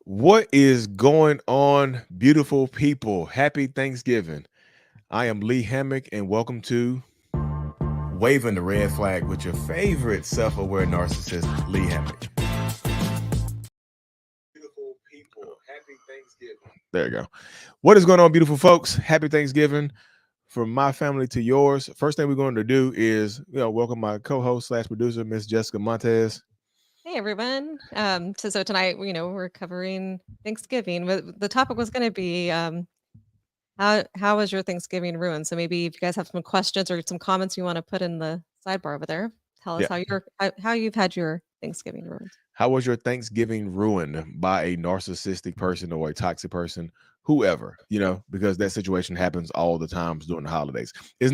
What is going on, beautiful people? Happy Thanksgiving. I am Lee Hammock, and welcome to Waving the Red Flag with your favorite self aware narcissist, Lee Hammock. Beautiful people, happy Thanksgiving. There you go. What is going on, beautiful folks? Happy Thanksgiving from my family to yours. First thing we're going to do is, welcome my co-host slash producer, Miss Jessica Montez. Hey everyone. So tonight, we're covering Thanksgiving. But the topic was going to be how was your Thanksgiving ruined? So maybe if you guys have some questions or some comments you want to put in the sidebar over there, tell us Yeah. how you've had your Thanksgiving ruined. How was your Thanksgiving ruined by a narcissistic person or a toxic person, whoever, because that situation happens all the times during the holidays. It's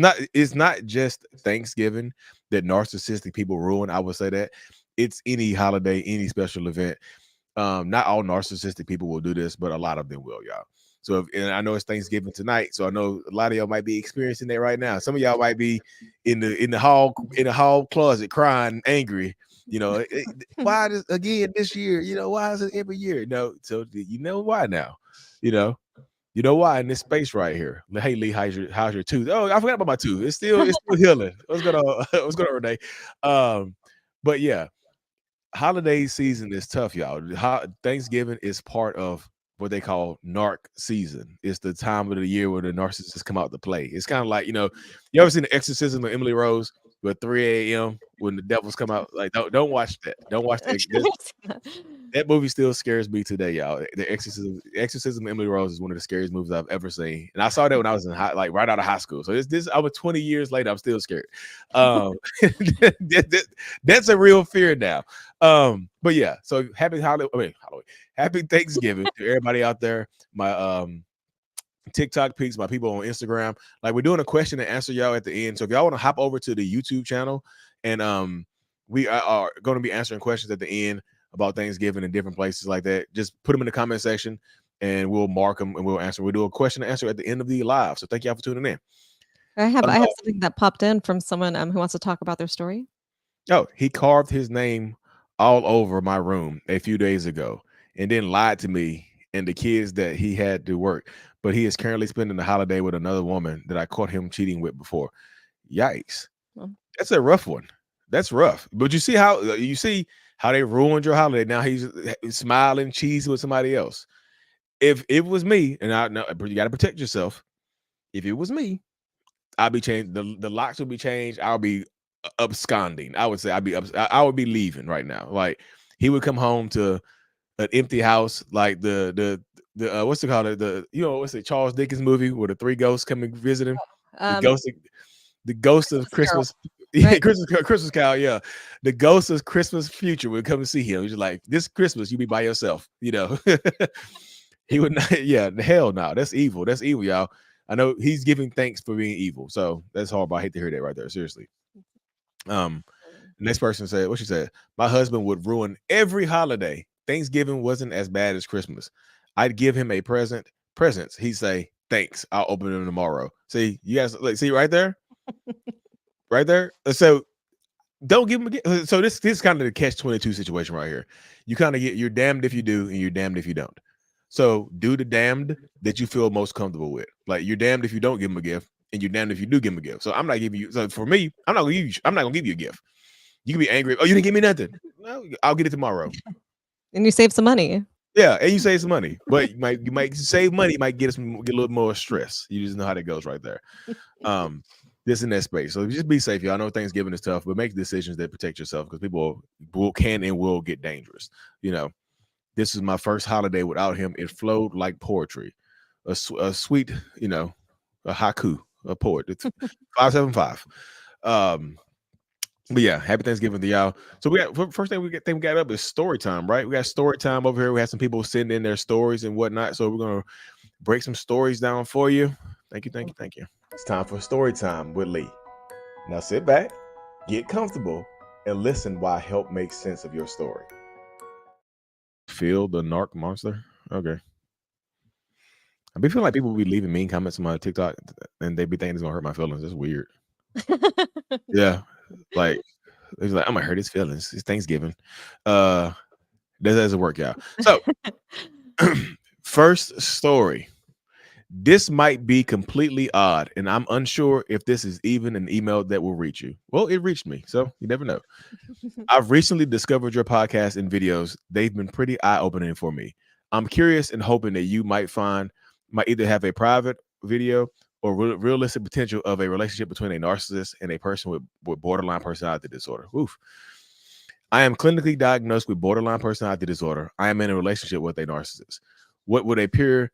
not just Thanksgiving that narcissistic people ruin. I would say that it's any holiday, any special event. Not all narcissistic people will do this, but a lot of them will, y'all. So and I know it's Thanksgiving tonight, so I know a lot of y'all might be experiencing that right now. Some of y'all might be in the hall closet crying, angry. Why this year? Why is it every year? No, so you know why now. You know, you know why in this space right here. Hey Lee, how's your tooth? Oh, I forgot about my tooth. It's still healing. What's going on? What's going on, Renee? Um, but yeah, holiday season is tough, y'all. Thanksgiving is part of what they call narc season. It's the time of the year where the narcissists come out to play. It's kind of like, you ever seen the exorcism of Emily Rose with 3 a.m. when the devils come out? Like, don't watch that. Don't watch that. That movie still scares me today, y'all. The Exorcism of Emily Rose is one of the scariest movies I've ever seen, and I saw that when I was in like right out of high school. So this over 20 years later, I'm still scared. Um, that's a real fear now. But yeah, so happy holiday. I mean, Halloween. Happy Thanksgiving to everybody out there. My TikTok peeps, my people on Instagram. Like we're doing a question and answer y'all at the end. So if y'all want to hop over to the YouTube channel and we are going to be answering questions at the end about Thanksgiving in different places like that. Just put them in the comment section and we'll mark them and we'll answer. We'll do a question and answer at the end of the live. So thank y'all for tuning in. I have something that popped in from someone who wants to talk about their story. Oh, he carved his name all over my room a few days ago and then lied to me and the kids that he had to work. But he is currently spending the holiday with another woman that I caught him cheating with before. Yikes. Well, That's a rough one. That's rough. But you see how they ruined your holiday. Now he's smiling, cheese with somebody else. If it was me, and I know you got to protect yourself. If it was me, I'll be changed. The locks will be changed. I'll be absconding. I would say I would be leaving right now. Like he would come home to an empty house, like the what's it called? What's it? Charles Dickens movie where the three ghosts come and visit him. The um, ghost, the ghost of Christmas Carol, Christmas. Yeah, right? Christmas Carol. Yeah, the ghost of Christmas future would come and see him. He's like, this Christmas you be by yourself. He would not. Yeah, hell no. That's evil. That's evil, y'all. I know he's giving thanks for being evil. So that's horrible. I hate to hear that right there. Seriously. Um, next person said, what she said, my husband would ruin every holiday. Thanksgiving wasn't as bad as Christmas. I'd give him a presents. He'd say, thanks. I'll open them tomorrow. See, you guys like see right there? Right there. So don't give him a gift. So this is kind of the catch-22 situation right here. You kind of you're damned if you do, and you're damned if you don't. So do the damned that you feel most comfortable with. Like you're damned if you don't give him a gift, and you're damned if you do give him a gift. So I'm not giving you. So for me, I'm not gonna give you a gift. You can be angry. Oh, you didn't give me nothing. No, I'll get it tomorrow. And you save some money. Yeah, and you save some money, but you might save money. You might get a little more stress. You just know how that goes right there. Um, this in that space. So just be safe, y'all. I know Thanksgiving is tough, but make decisions that protect yourself because people can and will get dangerous. You know, this is my first holiday without him. It flowed like poetry, a sweet, a haiku, a poet. It's 575. Um, but yeah, happy Thanksgiving to y'all. So we got first thing we got up is story time, right? We got story time over here. We had some people sending in their stories and whatnot. So we're gonna break some stories down for you. Thank you, thank you, thank you. It's time for story time with Lee. Now sit back, get comfortable, and listen while I help make sense of your story. Feel the narc monster? Okay. I be feeling like people be leaving mean comments on my TikTok and they be thinking it's gonna hurt my feelings. It's weird. Yeah. Like it's like I'm gonna hurt his feelings. It's Thanksgiving. Uh that doesn't work out. So First story. This might be completely odd, and I'm unsure if this is even an email that will reach you. Well, it reached me, so you never know. I've recently discovered your podcast and videos. They've been pretty eye-opening for me. I'm curious and hoping that you might either have a private video or realistic potential of a relationship between a narcissist and a person with borderline personality disorder. Oof. I am clinically diagnosed with borderline personality disorder. I am in a relationship with a narcissist. What would appear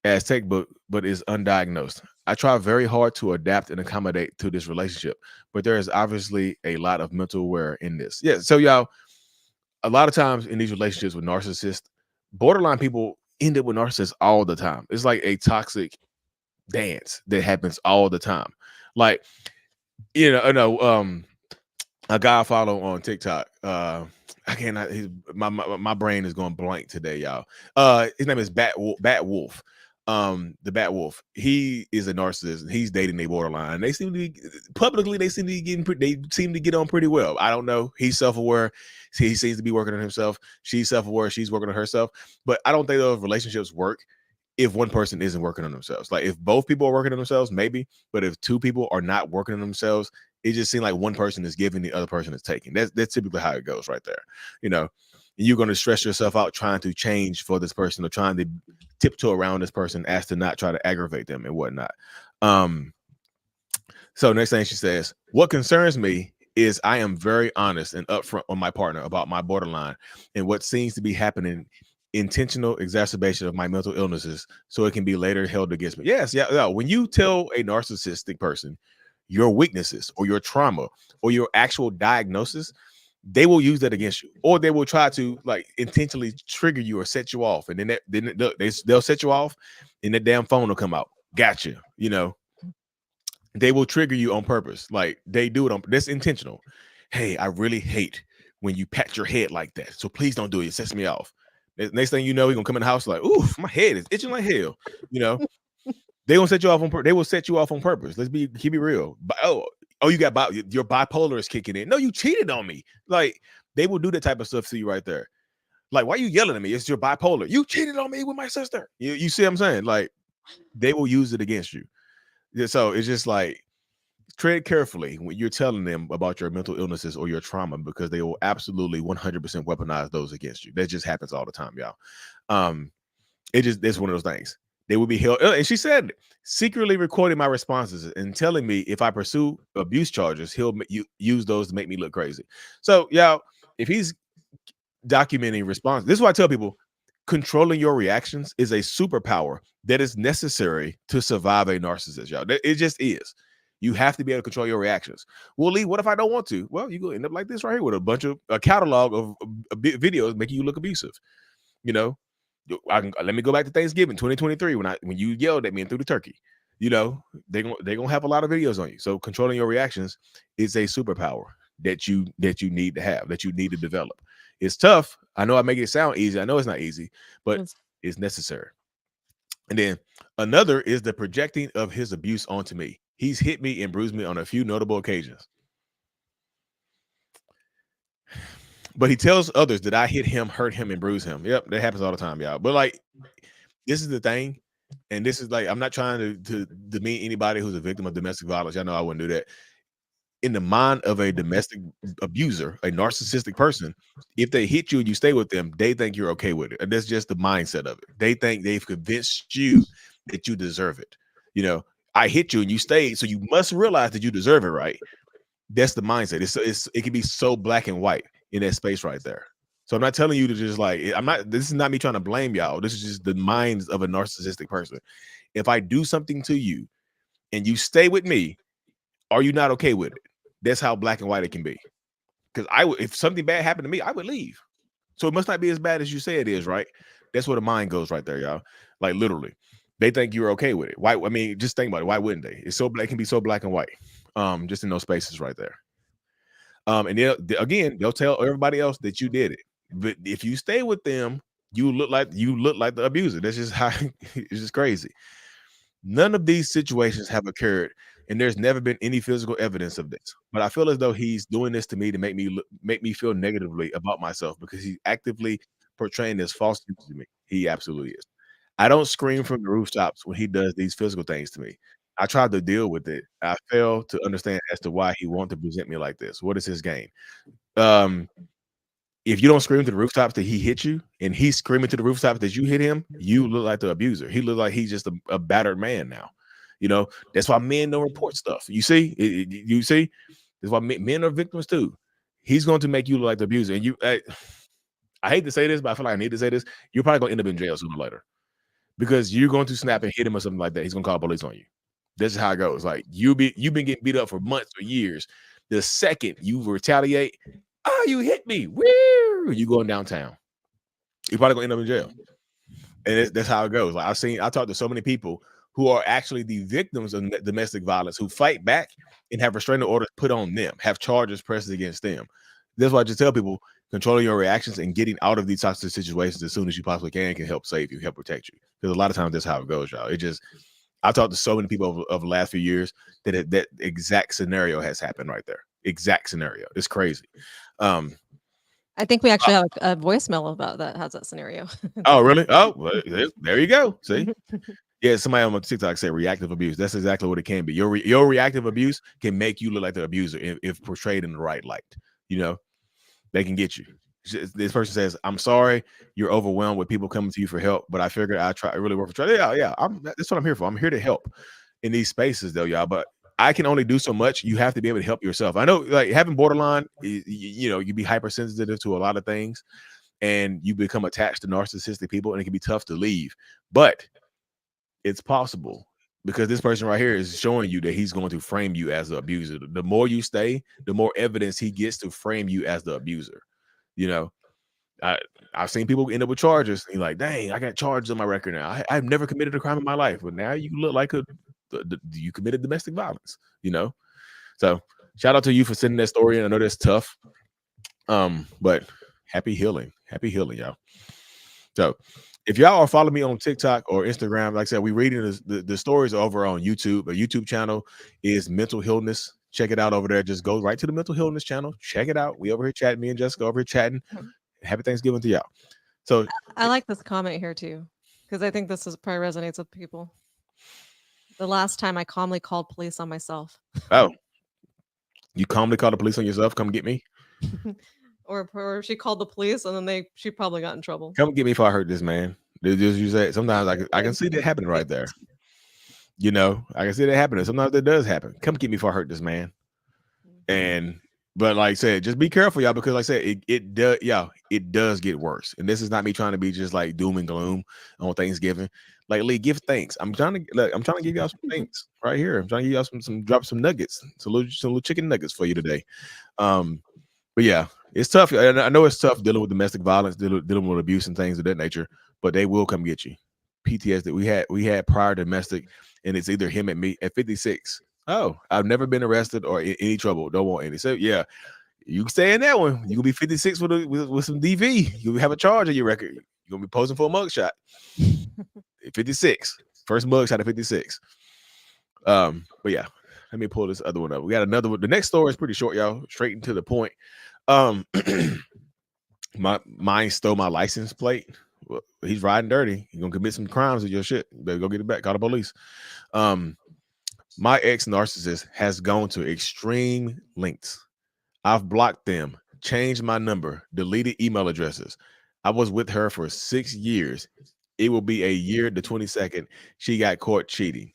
as textbook, but is undiagnosed. I try very hard to adapt and accommodate to this relationship, but there is obviously a lot of mental wear in this. Yeah. So y'all, a lot of times in these relationships with narcissists, borderline people end up with narcissists all the time. It's like a toxic dance that happens all the time. Like, a guy I follow on TikTok. I cannot. My brain is going blank today, y'all. His name is Bat Wolf. The Bat Wolf. He is a narcissist. And he's dating a borderline. They seem to be publicly. They seem to be getting. They seem to get on pretty well. I don't know. He's self-aware. He seems to be working on himself. She's self-aware. She's working on herself. But I don't think those relationships work if one person isn't working on themselves. Like if both people are working on themselves, maybe. But if two people are not working on themselves, it just seems like one person is giving, the other person is taking. That's typically how it goes right there. You know, you're going to stress yourself out trying to change for this person or trying to tiptoe around this person as to not try to aggravate them and whatnot. So next thing she says, what concerns me is I am very honest and upfront on my partner about my borderline and what seems to be happening intentional exacerbation of my mental illnesses so it can be later held against me. Yes, yeah. When you tell a narcissistic person your weaknesses or your trauma or your actual diagnosis, they will use that against you, or they will try to like intentionally trigger you or set you off, and then they'll set you off, and the damn phone will come out. Gotcha. You know, they will trigger you on purpose. Like they do it on that's intentional. Hey, I really hate when you pat your head like that, so please don't do it. It sets me off. Next thing you know, he's gonna come in the house like, ooh, my head is itching like hell. You know, they gonna set you off on. They will set you off on purpose. Keep it real. But you got your bipolar is kicking in. No, you cheated on me. Like they will do that type of stuff to you right there. Like, why are you yelling at me? It's your bipolar. You cheated on me with my sister. You see what I'm saying? Like they will use it against you. So it's just like tread carefully when you're telling them about your mental illnesses or your trauma, because they will absolutely 100% weaponize those against you. That just happens all the time, y'all. It's one of those things. They will be held, and she said, secretly recording my responses and telling me if I pursue abuse charges, he'll use those to make me look crazy. So, y'all, if he's documenting response, this is why I tell people controlling your reactions is a superpower that is necessary to survive a narcissist, y'all. It just is. You have to be able to control your reactions. Well, Lee, what if I don't want to? Well, you go end up like this right here with a catalog of videos making you look abusive. You know, let me go back to Thanksgiving 2023 when you yelled at me and threw the turkey. You know, they're gonna have a lot of videos on you. So controlling your reactions is a superpower that you need to have, that you need to develop. It's tough. I know I make it sound easy. I know it's not easy, but it's necessary. And then another is the projecting of his abuse onto me. He's hit me and bruised me on a few notable occasions. But he tells others that I hit him, hurt him, and bruise him. Yep, that happens all the time, y'all. But like, this is the thing, and this is like, I'm not trying to demean anybody who's a victim of domestic violence. Y'all know I wouldn't do that. In the mind of a domestic abuser, a narcissistic person, if they hit you and you stay with them, they think you're okay with it. And that's just the mindset of it. They think they've convinced you that you deserve it. You know, I hit you and you stayed, so you must realize that you deserve it, right? That's the mindset. It can be so black and white in that space right there. So I'm not telling you to just like, this is not me trying to blame y'all. This is just the minds of a narcissistic person. If I do something to you and you stay with me, are you not okay with it? That's how black and white it can be. Because if something bad happened to me, I would leave. So it must not be as bad as you say it is, right? That's where the mind goes right there, y'all. Like literally, they think you're okay with it. Why? I mean, just think about it. Why wouldn't they? It can be so black and white. Just in those spaces right there. And they'll tell everybody else that you did it. But if you stay with them, you look like the abuser. That's just how it's just crazy. None of these situations have occurred, and there's never been any physical evidence of this. But I feel as though he's doing this to me to make me feel negatively about myself, because he's actively portraying this false image to me. He absolutely is. I don't scream from the rooftops when he does these physical things to me. I tried to deal with it. I fail to understand as to why he want to present me like this. What is his game? Um, if you don't scream to the rooftops that he hit you, and he's screaming to the rooftops that you hit him, you look like the abuser. He look like he's just a battered man now. You know, that's why men don't report stuff. You see, you see, that's why men are victims too. He's going to make you look like the abuser, and I hate to say this, but I feel like I need to say this. You're probably gonna end up in jail sooner or later because you're going to snap and hit him or something like that. He's gonna call the police on you. This is how it goes. Like you've been getting beat up for months or years. The second you retaliate, oh, you hit me. Woo! You going downtown. You're probably gonna end up in jail. And that's how it goes. Like I talked to so many people who are actually the victims of domestic violence who fight back and have restraining orders put on them, have charges pressed against them. That's why I just tell people controlling your reactions and getting out of these toxic situations as soon as you possibly can help save you, help protect you. Because a lot of times that's how it goes, y'all. I talked to so many people of the last few years that exact scenario has happened right there. Exact scenario. It's crazy. I think we actually have a voicemail about that has that scenario. Oh, really? Oh, well, there you go. See? Yeah, somebody on TikTok said reactive abuse. That's exactly what it can be. Your reactive abuse can make you look like the abuser if portrayed in the right light. You know, they can get you. This person says, "I'm sorry, you're overwhelmed with people coming to you for help, but I figured I really work for try." Yeah. That's what I'm here for. I'm here to help in these spaces, though, y'all. But I can only do so much. You have to be able to help yourself. I know, like having borderline, you be hypersensitive to a lot of things, and you become attached to narcissistic people, and it can be tough to leave. But it's possible because this person right here is showing you that he's going to frame you as the abuser. The more you stay, the more evidence he gets to frame you as the abuser. You know, I've seen people end up with charges. And you're like, dang, I got charges on my record now. I've never committed a crime in my life, but now you look like you committed domestic violence. You know, so shout out to you for sending that story. And I know that's tough, but happy healing, y'all. So if y'all are following me on TikTok or Instagram, like I said, we reading the stories over on YouTube. A YouTube channel is Mental Healness. Check it out over there. Just go right to the Mental Healness channel. Check it out. We over here chatting. Me and Jessica over here chatting. Happy Thanksgiving to y'all. So I like this comment here too, because I think this probably resonates with people. The last time I calmly called police on myself. Oh, you calmly called the police on yourself? Come get me. Or she called the police and then she probably got in trouble. Come get me if I hurt this man. You say sometimes I can see that happening right there. You know, I can see that happening. Sometimes that does happen. Come get me if I hurt this man. But like I said, just be careful, y'all, because like I said, it does get worse. And this is not me trying to be just like doom and gloom on Thanksgiving. Like Lee, give thanks. I'm trying to give y'all some things right here. I'm trying to give y'all some drop some nuggets, some little chicken nuggets for you today. But yeah, it's tough. I know it's tough dealing with domestic violence, dealing with abuse and things of that nature, but they will come get you. PTSD we had prior domestic, and it's either him and me at 56. Oh, I've never been arrested or in any trouble. Don't want any. So yeah, you can stay in that one. You can be 56 with some DV. You'll have a charge on your record. You're gonna be posing for a mugshot. 56. First mugshot at 56. But yeah, let me pull this other one up. We got another one. The next story is pretty short, y'all. Straight and to the point. Mine stole my license plate. Well, he's riding dirty. You're gonna commit some crimes with your shit. You better go get it back. Call the police. My ex narcissist has gone to extreme lengths. I've blocked them, changed my number, deleted email addresses. I was with her for 6 years. It will be a year the 22nd. She got caught cheating.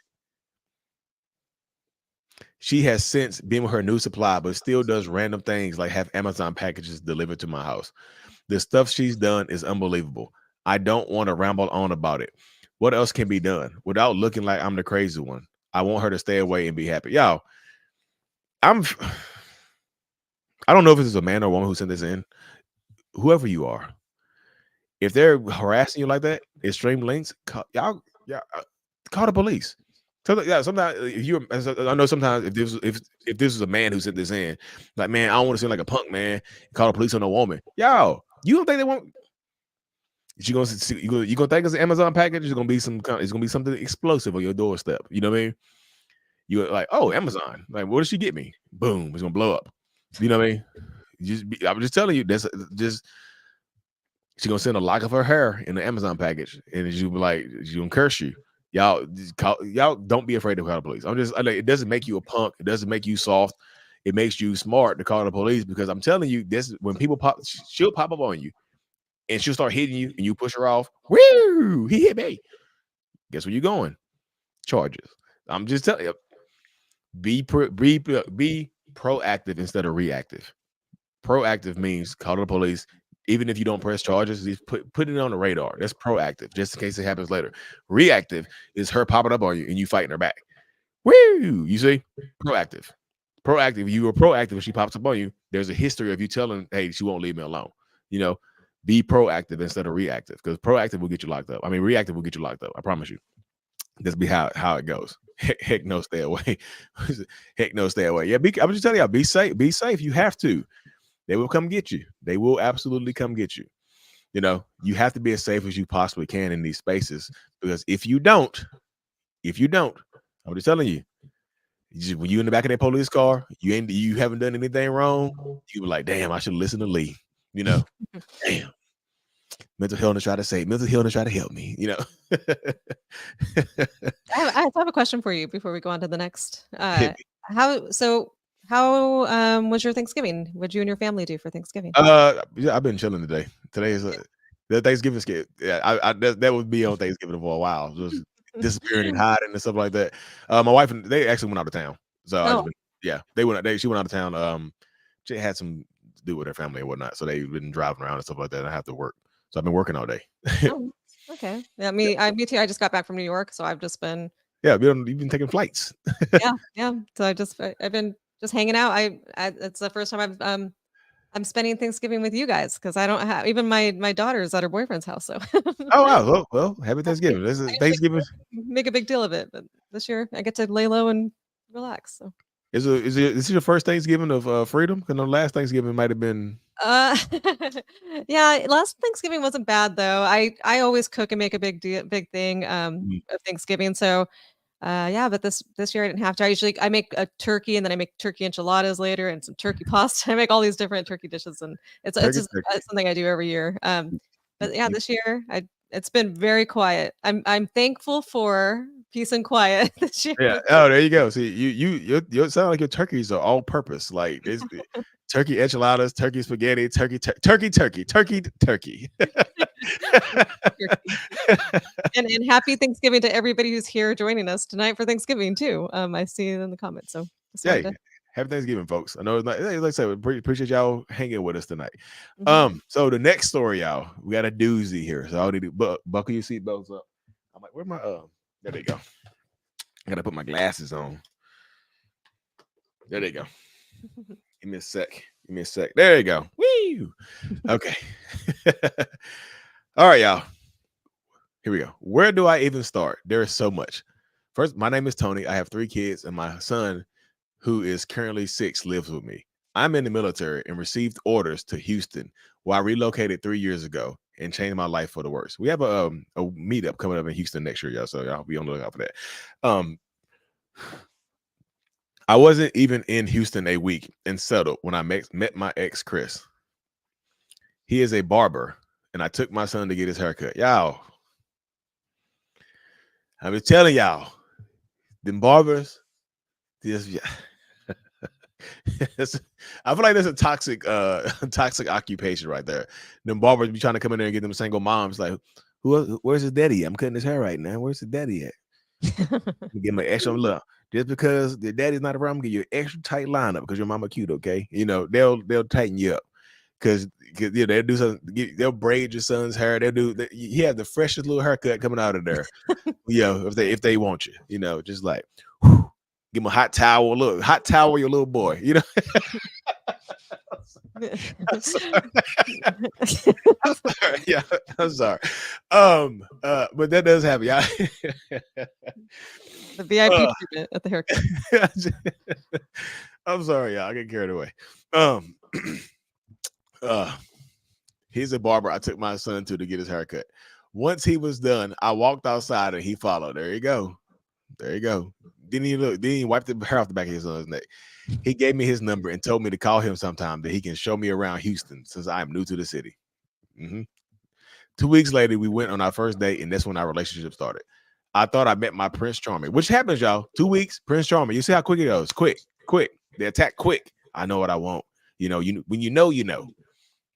She has since been with her new supply, but still does random things like have Amazon packages delivered to my house. The stuff she's done is unbelievable. I don't want to ramble on about it. What else can be done without looking like I'm the crazy one? I want her to stay away and be happy. Y'all, I don't know if this is a man or woman who sent this in. Whoever you are, if they're harassing you like that, extreme lengths, call the police. Sometimes I know sometimes if this is a man who sent this in, like, man, I don't want to seem like a punk, man. Call the police on a woman. Y'all, you don't think they won't? You gonna think it's an Amazon package? It's gonna be something explosive on your doorstep. You know what I mean? You're like, oh, Amazon. Like, what did she get me? Boom, it's gonna blow up. You know what I mean? I'm just telling you, that's just She's gonna send a lock of her hair in the Amazon package, and she'll be like, she's gonna curse you. Y'all don't be afraid to call the police. It doesn't make you a punk. It doesn't make you soft. It makes you smart to call the police, because I'm telling you, this when people she'll pop up on you and she'll start hitting you, and you push her off. Woo! He hit me. Guess where you going? Charges. I'm just telling you. Be proactive instead of reactive. Proactive means call the police. Even if you don't press charges, just put it on the radar. That's proactive, just in case it happens later. Reactive is her popping up on you and you fighting her back. Woo! You see? Proactive. Proactive. You were proactive when she pops up on you. There's a history of you telling, hey, she won't leave me alone. You know, be proactive instead of reactive, because proactive will get you locked up. I mean, reactive will get you locked up. I promise you. This be how it goes. Heck no, stay away. Heck no, stay away. Yeah, I'm just telling y'all, be safe. Be safe. You have to. They will come get you. They will absolutely come get you. You know, you have to be as safe as you possibly can in these spaces, because if you don't, I'm just telling you, when you in the back of that police car, you haven't done anything wrong. You were like, damn, I should listen to Lee. You know, damn. Mental health try to help me. You know. I have a question for you before we go on to the next. How was your Thanksgiving? What'd you and your family do for Thanksgiving? Yeah, I've been chilling today. Today is the Thanksgiving skit. Yeah, that would be on Thanksgiving for a while, just disappearing and hiding and stuff like that. My wife and they actually went out of town, so she went out of town. She had some to do with her family and whatnot, so they've been driving around and stuff like that. And I have to work, so I've been working all day. Oh, okay. Yeah, me too. I just got back from New York, so I've just been. Yeah, you've been taking flights. yeah. So I've been just hanging out. It's the first time I'm spending Thanksgiving with you guys, because I don't have even my daughter's at her boyfriend's house. So. Oh wow! Well, happy Thanksgiving. This is Thanksgiving. Make a big deal of it, but this year I get to lay low and relax. So. Is this your first Thanksgiving of freedom? Because the last Thanksgiving might have been. Yeah, last Thanksgiving wasn't bad though. I always cook and make a big thing of Thanksgiving. So yeah, but this year I didn't have to. I make a turkey, and then I make turkey enchiladas later and some turkey pasta. I make all these different turkey dishes, and it's just something I do every year. But yeah, this year it's been very quiet. I'm thankful for peace and quiet this year. Yeah. Oh, there you go. See, you sound like your turkeys are all purpose. Like it's turkey enchiladas, turkey spaghetti, turkey. And happy Thanksgiving to everybody who's here joining us tonight for Thanksgiving too. I see it in the comments. So yeah, happy Thanksgiving, folks. I know it's not, like I said, we appreciate y'all hanging with us tonight. So the next story, y'all, we got a doozy here. So I need to buckle your seatbelts up. I'm like, where my there they go. I gotta put my glasses on. There they go. Give me a sec. There you go. Woo! Okay. All right, y'all. Here we go. Where do I even start? There is so much. First, my name is Tony. I have 3 kids, and my son, who is currently 6, lives with me. I'm in the military and received orders to Houston, where I relocated 3 years ago and changed my life for the worse. We have a meetup coming up in Houston next year, y'all. So y'all be on the lookout for that. I wasn't even in Houston a week and settled when I met my ex, Chris. He is a barber, and I took my son to get his haircut. Y'all, I'm just telling y'all, them barbers, I feel like there's a toxic occupation right there. Them barbers be trying to come in there and get them single moms like, where's his daddy? I'm cutting his hair right now. Where's his daddy at? Give him an extra look. Just because the daddy's not around, give you an extra tight lineup because your mama cute, okay? You know, they'll tighten you up because they'll do something. They'll braid your son's hair. He has the freshest little haircut coming out of there. If they want you, just like whew, give him a hot towel. Look, hot towel your little boy. I'm sorry. Yeah, I'm sorry. But that does happen. Yeah. The VIP treatment at the haircut. I'm sorry, y'all. I get carried away. He's a barber I took my son to get his haircut. Once he was done, I walked outside and he followed. There you go. Didn't even wipe the hair off the back of his son's neck. He gave me his number and told me to call him sometime that he can show me around Houston since I am new to the city. 2 weeks later, we went on our first date, and that's when our relationship started. I thought I met my Prince Charming, which happens, y'all. 2 weeks, Prince Charming. You see how quick it goes? Quick, quick. They attack quick. I know what I want. You know, when you know,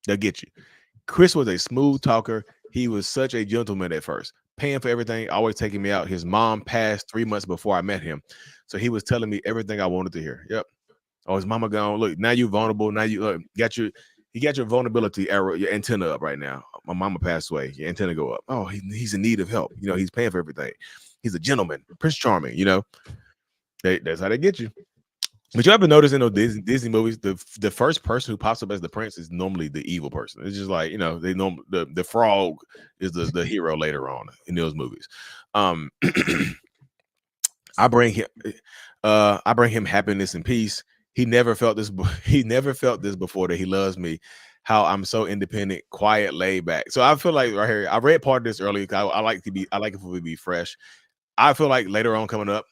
they'll get you. Chris was a smooth talker. He was such a gentleman at first, paying for everything, always taking me out. His mom passed 3 months before I met him, so he was telling me everything I wanted to hear. Yep. Oh, his mama gone. Look, now you're vulnerable. Now you got your vulnerability arrow, your antenna up right now. My mama passed away. Your antenna go up. Oh, he's in need of help. You know, he's paying for everything. He's a gentleman, Prince Charming. You know, that's how they get you. But you ever notice in those Disney movies, the first person who pops up as the prince is normally the evil person. It's just like, you know, they know the frog is the hero later on in those movies. I bring him happiness and peace. He never felt this. He never felt this before, that he loves me. How I'm so independent, quiet, laid back. So I feel like right here, I read part of this earlier. I like it for it to be fresh. I feel like later on coming up,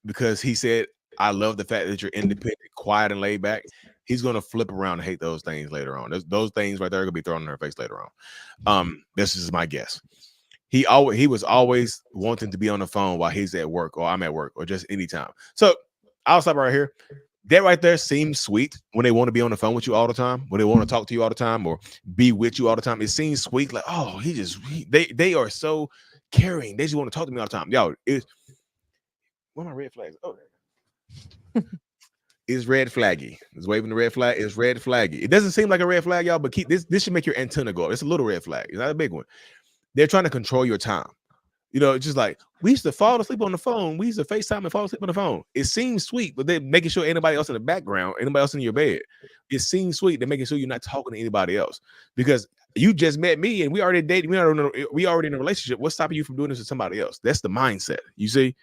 because he said, I love the fact that you're independent, quiet, and laid back. He's gonna flip around and hate those things later on. Those things right there are gonna be thrown in her face later on. This is my guess. He was always wanting to be on the phone while he's at work, or I'm at work, or just anytime. So I'll stop right here. That right there seems sweet when they want to be on the phone with you all the time, when they want to talk to you all the time, or be with you all the time. It seems sweet, like, oh, they are so caring. They just want to talk to me all the time. Yo, what are my red flags? Oh, it's red flaggy. It's waving the red flag. It's red flaggy. It doesn't seem like a red flag, y'all, but keep this. This should make your antenna go up. It's a little red flag. It's not a big one. They're trying to control your time. You know, it's just like, we used to fall asleep on the phone. We used to FaceTime and fall asleep on the phone. It seems sweet, but they're making sure anybody else in the background, anybody else in your bed. It seems sweet. They're making sure you're not talking to anybody else, because you just met me and we already dated. We already in a relationship. What's stopping you from doing this with somebody else? That's the mindset. You see,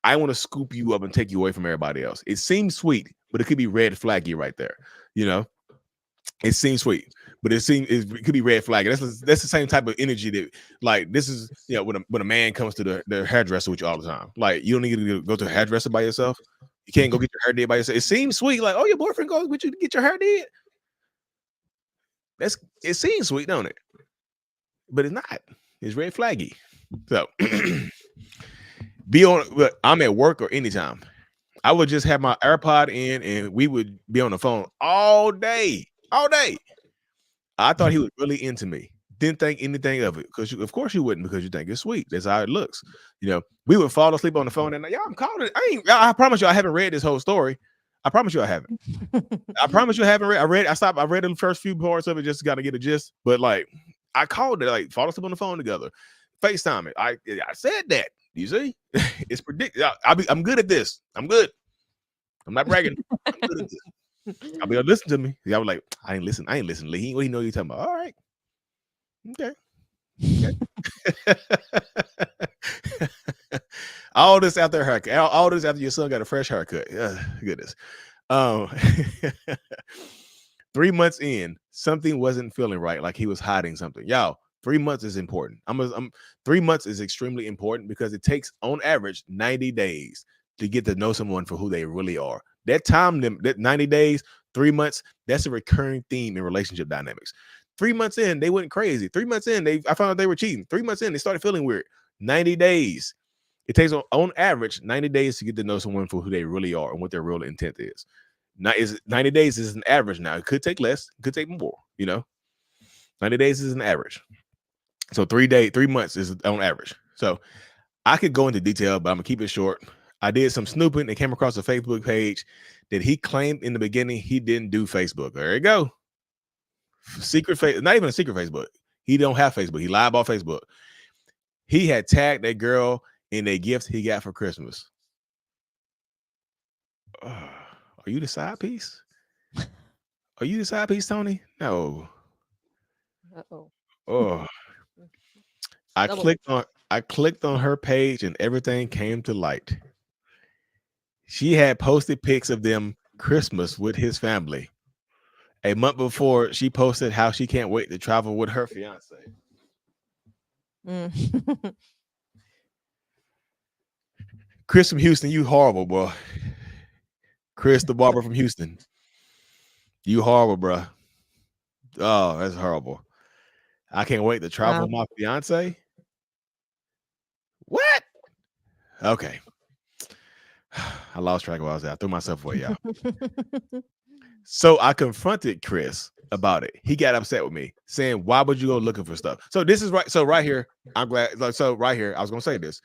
I want to scoop you up and take you away from everybody else. It seems sweet, but it could be red flaggy right there. You know, it seems sweet, but it could be red flag. That's the same type of energy that, like, this is, you know, when a man comes to the hairdresser with you all the time. Like, you don't need to go to a hairdresser by yourself. You can't go get your hair did by yourself. It seems sweet, like, oh, your boyfriend goes with you to get your hair did. It seems sweet, don't it? But it's not. It's red flaggy. So I'm at work or anytime. I would just have my AirPod in and we would be on the phone all day. I thought he was really into me. Didn't think anything of it, because of course you wouldn't, because you think it's sweet. That's how it looks. You know, we would fall asleep on the phone and y'all, I'm calling it. I promise you, I haven't read this whole story. I promise you I haven't. I promise you I haven't read. I read the first few parts of it just to kind of get a gist. But like, I called it, like, fall asleep on the phone together, FaceTime it. I said that. You see, it's predicted. I'm good at this. I'm good. I'm not bragging. I'm good at this. I'll be like, listen to me. I was like, I ain't listen, Lee. What you know you're talking about? All right. Okay. All this after a haircut. All this after your son got a fresh haircut. Goodness. 3 months in, something wasn't feeling right. Like he was hiding something. Y'all, 3 months is important. 3 months is extremely important, because it takes, on average, 90 days to get to know someone for who they really are. That time, that 90 days, 3 months, that's a recurring theme in relationship dynamics. 3 months in, they went crazy. 3 months in, I found out they were cheating. 3 months in, they started feeling weird. 90 days. It takes, on average, 90 days to get to know someone for who they really are and what their real intent is. 90 days is an average now. It could take less, it could take more, you know. 90 days is an average. So 3 months is on average. So I could go into detail, but I'm gonna keep it short. I did some snooping and came across a Facebook page that he claimed in the beginning he didn't do Facebook. There you go. Secret face, not even a secret Facebook. He don't have Facebook. He lied about Facebook. He had tagged that girl in a gift he got for Christmas. Are you the side piece? Are you the side piece, Tony? No. Uh-oh. Oh. I clicked on her page and everything came to light. She had posted pics of them Christmas with his family. A month before, she posted how she can't wait to travel with her fiance. Chris from Houston, you horrible, boy. Chris the barber from Houston, you horrible, bro. Oh, that's horrible. I can't wait to travel with my fiance. What? Okay. I lost track of what I was at. I threw myself away, y'all. So I confronted Chris about it. He got upset with me, saying, "Why would you go looking for stuff?" So this is right. So right here, I'm glad. So right here, I was gonna say this.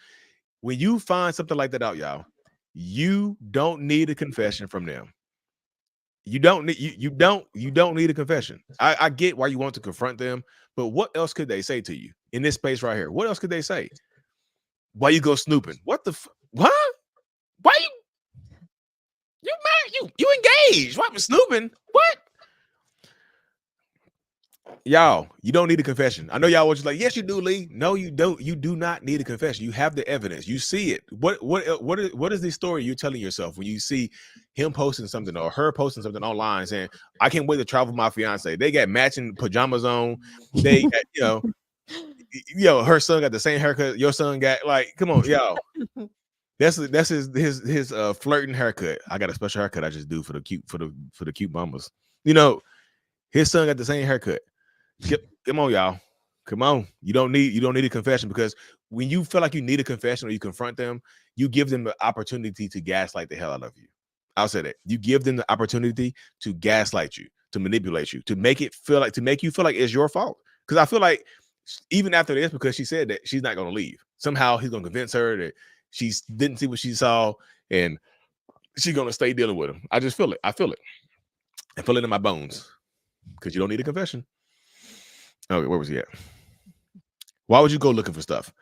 When you find something like that out, y'all, you don't need a confession from them. You don't need you don't need a confession. I get why you want to confront them, but what else could they say to you in this space right here? What else could they say? Why you go snooping? What the what? Why you married? You engaged? Why was snooping? What? Y'all, you don't need a confession. I know y'all was just like, yes, you do, Lee. No, you don't. You do not need a confession. You have the evidence. You see it. What is the story you're telling yourself when you see him posting something or her posting something online saying, "I can't wait to travel with my fiance." They got matching pajamas on. They got, her son got the same haircut your son got. Like, come on, y'all. That's his flirting haircut. I got a special haircut I just do for the cute mamas. His son got the same haircut. Come on, y'all. Come on. You don't need a confession, because when you feel like you need a confession or you confront them, you give them the opportunity to gaslight the hell out of you. I'll say that. You give them the opportunity to gaslight you, to manipulate you, to make you feel like it's your fault. Because I feel like even after this, because she said that she's not going to leave, somehow he's going to convince her that she didn't see what she saw and she's going to stay dealing with him. I just feel it. I feel it. I feel it in my bones, because you don't need a confession. Okay, where was he at? Why would you go looking for stuff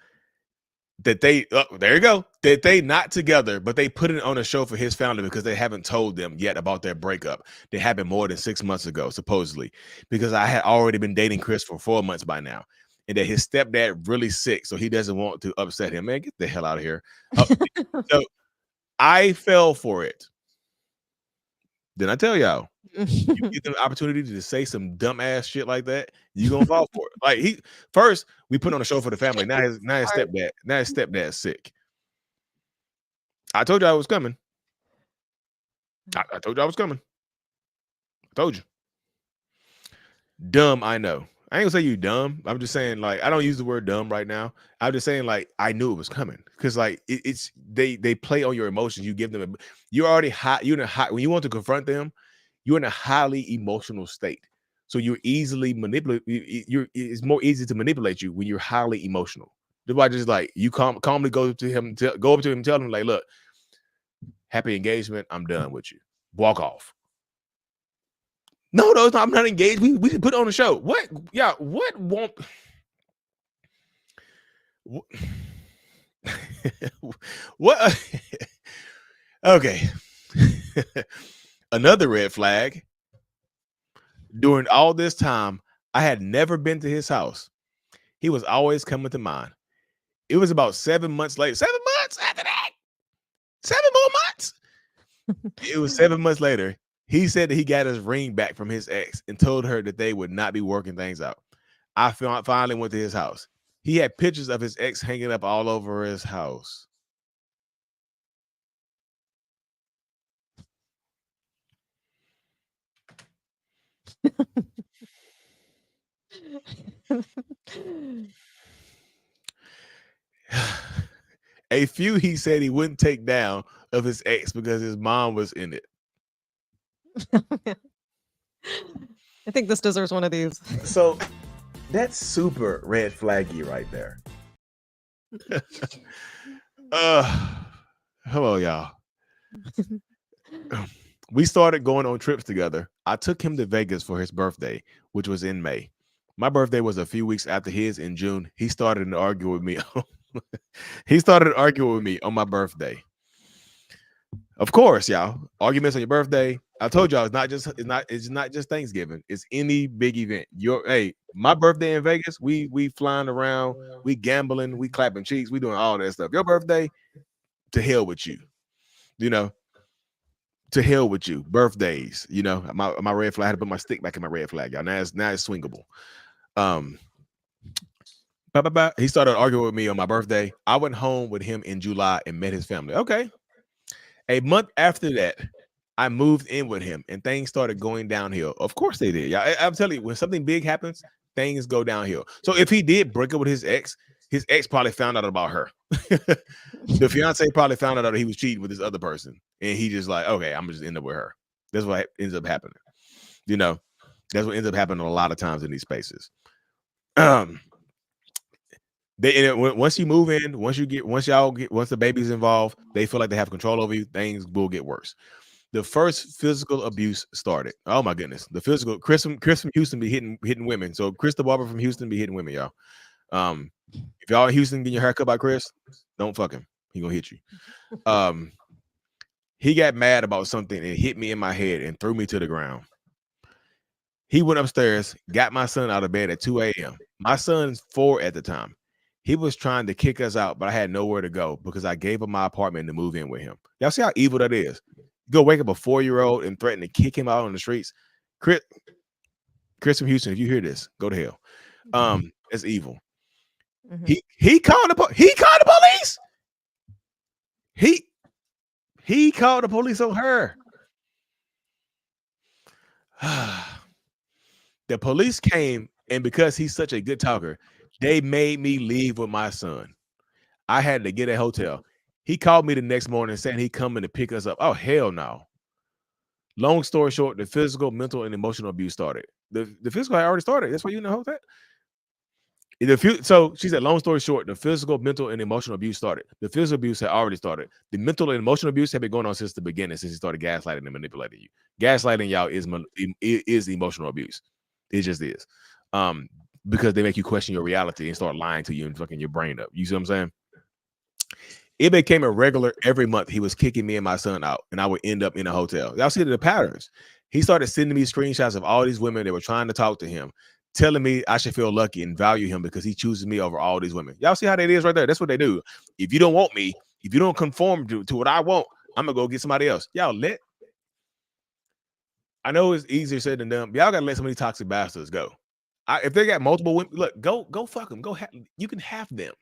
that they there you go, that they not together, but they put it on a show for his family because they haven't told them yet about their breakup? They happened more than 6 months ago, supposedly, because I had already been dating Chris for 4 months by now, and that his stepdad really sick, so he doesn't want to upset him. Man, get the hell out of here. So I fell for it. Then I tell y'all, you get them the opportunity to say some dumbass shit like that, you gonna fall for it. Like first we put on a show for the family. Now his stepdad's sick. I told you I was coming. I told you I was coming. I told you. Dumb, I know. I ain't gonna say you dumb. I'm just saying, like, I don't use the word dumb right now. I'm just saying, like, I knew it was coming, because like it's they play on your emotions. You give them you're already hot. You're in a hot when you want to confront them. You're in a highly emotional state, so you're easily manipulated. It's more easy to manipulate you when you're highly emotional. That's why just like you calmly go up to him, and tell him, like, look, happy engagement. I'm done with you. Walk off. No, I'm not engaged. We can put on a show. What? Yeah. What won't? What? Okay. Another red flag. During all this time, I had never been to his house. He was always coming to mine. It was about 7 months later. 7 months after that. 7 more months. It was 7 months later. He said that he got his ring back from his ex and told her that they would not be working things out. I finally went to his house. He had pictures of his ex hanging up all over his house. A few he said he wouldn't take down of his ex because his mom was in it. I think this deserves one of these. So that's super red flaggy right there. Hello, y'all. We started going on trips together. I took him to Vegas for his birthday, which was in May. My birthday was a few weeks after his in June. He started to argue with me. He started arguing with me on my birthday. Of course, y'all. Arguments on your birthday. I told y'all it's not just Thanksgiving. It's any big event. My birthday in Vegas, we flying around, we gambling, we clapping cheeks, we doing all that stuff. Your birthday, to hell with you. To hell with you. Birthdays, my red flag. I had to put my stick back in my red flag, y'all. Now it's swingable. He started arguing with me on my birthday. I went home with him in July and met his family. Okay. A month after that, I moved in with him and things started going downhill. Of course they did. Yeah, I'm telling you, when something big happens, things go downhill. So if he did break up with his ex probably found out about her. The fiance probably found out that he was cheating with this other person, and he just like, okay, I'm gonna just end up with her. That's what ends up happening. You know, that's what ends up happening a lot of times in these spaces. Once you move in, once the baby's involved, they feel like they have control over you. Things will get worse. The first physical abuse started. Oh my goodness, the physical. Chris from Houston be hitting women. So Chris the barber from Houston be hitting women, y'all. If y'all in Houston getting your haircut by Chris, don't fuck him. He gonna hit you. He got mad about something and hit me in my head and threw me to the ground. He went upstairs, got my son out of bed at 2 a.m. My son's 4 at the time. He was trying to kick us out, but I had nowhere to go because I gave him my apartment to move in with him. Y'all see how evil that is? Go wake up a 4-year-old and threaten to kick him out on the streets. Chris from Houston, if you hear this, go to hell. It's evil. Mm-hmm. He called the police. He called the police on her. The police came, and because he's such a good talker, they made me leave with my son. I had to get a hotel. He called me the next morning saying he coming to pick us up. Oh, hell no. Long story short, the physical, mental, and emotional abuse started. The physical had already started. That's why you know that. So she said, long story short, the physical, mental, and emotional abuse started. The physical abuse had already started. The mental and emotional abuse had been going on since the beginning, since he started gaslighting and manipulating you. Gaslighting y'all is emotional abuse. It just is. Because they make you question your reality and start lying to you and fucking your brain up. You see what I'm saying? It became a regular every month. He was kicking me and my son out, and I would end up in a hotel. Y'all see the patterns. He started sending me screenshots of all these women that were trying to talk to him, telling me I should feel lucky and value him because he chooses me over all these women. Y'all see how that is right there? That's what they do. If you don't want me, if you don't conform to what I want, I'm going to go get somebody else. I know it's easier said than done, but y'all got to let some of these toxic bastards go. If they got multiple women, look, go fuck them. You can have them.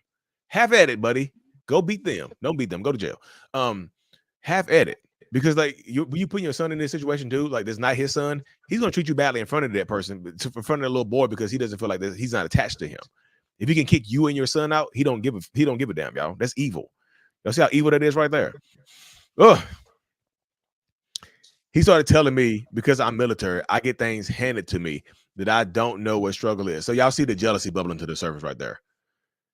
Have at it, buddy. Go beat them. Don't beat them. Go to jail. Have at it. Because like when you put your son in this situation too, like this not his son, he's gonna treat you badly in front of that person, in front of that little boy, because he doesn't feel like this. He's not attached to him. If he can kick you and your son out, he don't give a damn, y'all. That's evil. Y'all see how evil that is right there. Ugh. He started telling me because I'm military, I get things handed to me that I don't know what struggle is. So y'all see the jealousy bubbling to the surface right there.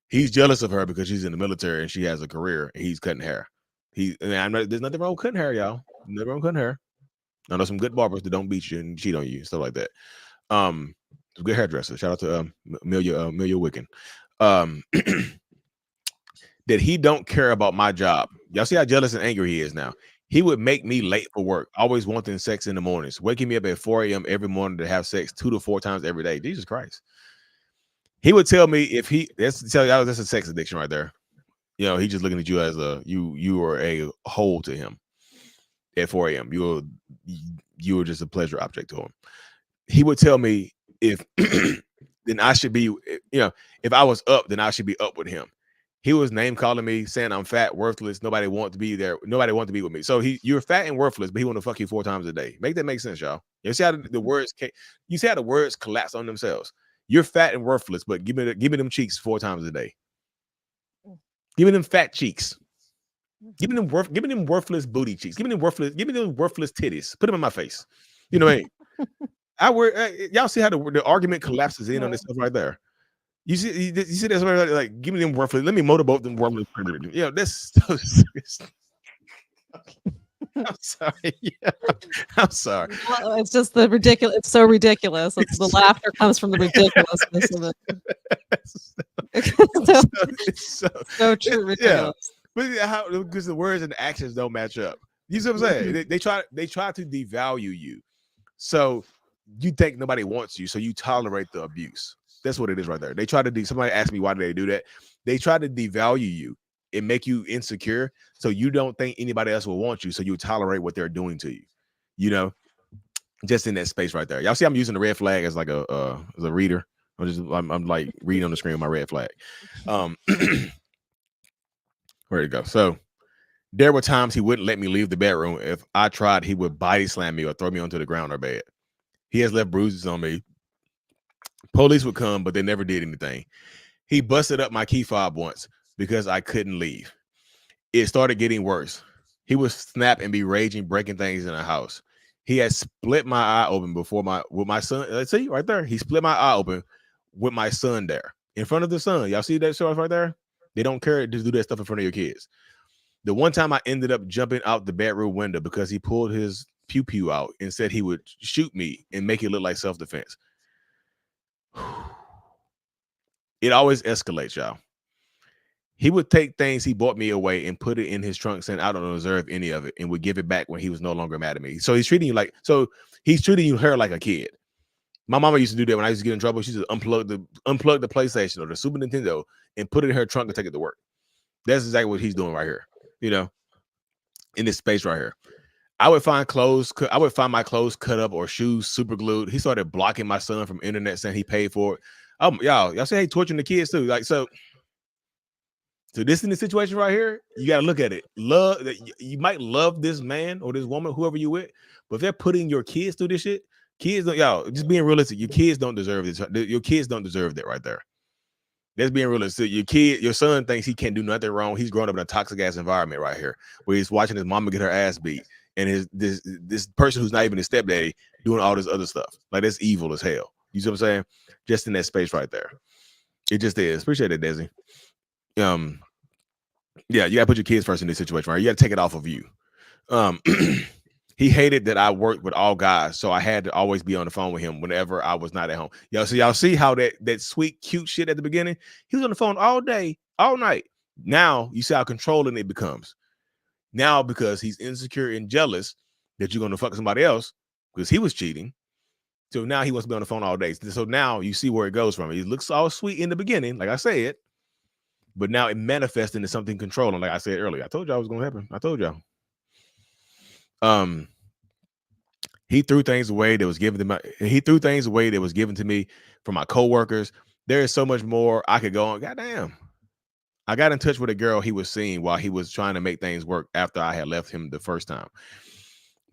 He's jealous of her because she's in the military and she has a career and he's cutting hair. There's nothing wrong with cutting hair, y'all. Nothing wrong with cutting hair. I know some good barbers that don't beat you and cheat on you, stuff like that. Good hairdresser. Shout out to Amelia Wicken. That he don't care about my job. Y'all see how jealous and angry he is now. He would make me late for work, always wanting sex in the mornings, waking me up at 4 a.m. every morning to have sex 2 to 4 times every day. Jesus Christ. He would tell me that's a sex addiction right there. You know, he's just looking at you as you are a whole to him at 4 a.m. You were just a pleasure object to him. He would tell me if then I should be, if I was up, then I should be up with him. He was name calling me, saying I'm fat, worthless. Nobody want to be there. Nobody want to be with me. So you're fat and worthless, but he want to fuck you 4 times a day. Make that make sense, y'all. You see how the words collapse on themselves. You're fat and worthless, but give me them cheeks 4 times a day. Give me them fat cheeks. Give me them worthless booty cheeks. Give me them worthless titties. Put them in my face. You know what I mean? Y'all see how the argument collapses in on this stuff right there. You see that's like give me them worthless. Let me motorboat them worthless. Yeah, that's. I'm sorry. Yeah. I'm sorry. Well, it's just the ridiculous. It's so ridiculous. The laughter comes from the ridiculousness of it. So true. Ridiculous. Yeah. But because the words and the actions don't match up. You see what I'm saying? Mm-hmm. They try to devalue you. So you think nobody wants you, so you tolerate the abuse. That's what it is right there. They try to somebody asked me why do they do that? They try to devalue you and make you insecure, so you don't think anybody else will want you, so you tolerate what they're doing to you. You know, just in that space right there. Y'all see, I'm using the red flag as like a reader. I'm like reading on the screen with my red flag. Where'd it go? So there were times he wouldn't let me leave the bedroom. If I tried, he would body slam me or throw me onto the ground or bed. He has left bruises on me Police would come, but they never did anything. He busted up my key fob once because I couldn't leave. It started getting worse. He would snap and be raging, breaking things in the house. He had split my eye open with my son. Let's see right there. He split my eye open with my son there in front of the son. Y'all see that show right there? They don't care to do that stuff in front of your kids. The one time I ended up jumping out the bedroom window because he pulled his pew pew out and said he would shoot me and make it look like self-defense. It always escalates, y'all. He would take things he bought me away and put it in his trunk, saying I don't deserve any of it, and would give it back when he was no longer mad at me. So he's treating you her like a kid. My mama used to do that when I used to get in trouble. She used to unplug the PlayStation or the Super Nintendo and put it in her trunk and take it to work. That's exactly what he's doing right here. In this space right here. I would find my clothes cut up or shoes super glued. He started blocking my son from internet, saying he paid for it. Y'all say, hey, torturing the kids too. So this in the situation right here, you got to look at it. You might love this man or this woman, whoever you with, but if they're putting your kids through this shit, kids don't, y'all, just being realistic, your kids don't deserve this. Your kids don't deserve that right there. That's being realistic. Your son thinks he can't do nothing wrong. He's growing up in a toxic ass environment right here, where he's watching his mama get her ass beat, and this person who's not even his stepdaddy doing all this other stuff. Like, that's evil as hell. You see what I'm saying? Just in that space right there. It just is. Appreciate it, Desi. Yeah, you gotta put your kids first in this situation, right? You gotta take it off of you. He hated that I worked with all guys, so I had to always be on the phone with him whenever I was not at home. Y'all see how that sweet, cute shit at the beginning? He was on the phone all day, all night. Now you see how controlling it becomes. Now, because he's insecure and jealous that you're gonna fuck somebody else because he was cheating. So now he wants to be on the phone all day. So now you see where it goes from. It looks all sweet in the beginning, like I said, but now it manifests into something controlling, like I said earlier. I told y'all it was gonna happen. I told y'all. He threw things away that was given to me. He threw things away that was given to me from my coworkers. There is so much more I could go on. Goddamn. I got in touch with a girl he was seeing while he was trying to make things work after I had left him the first time,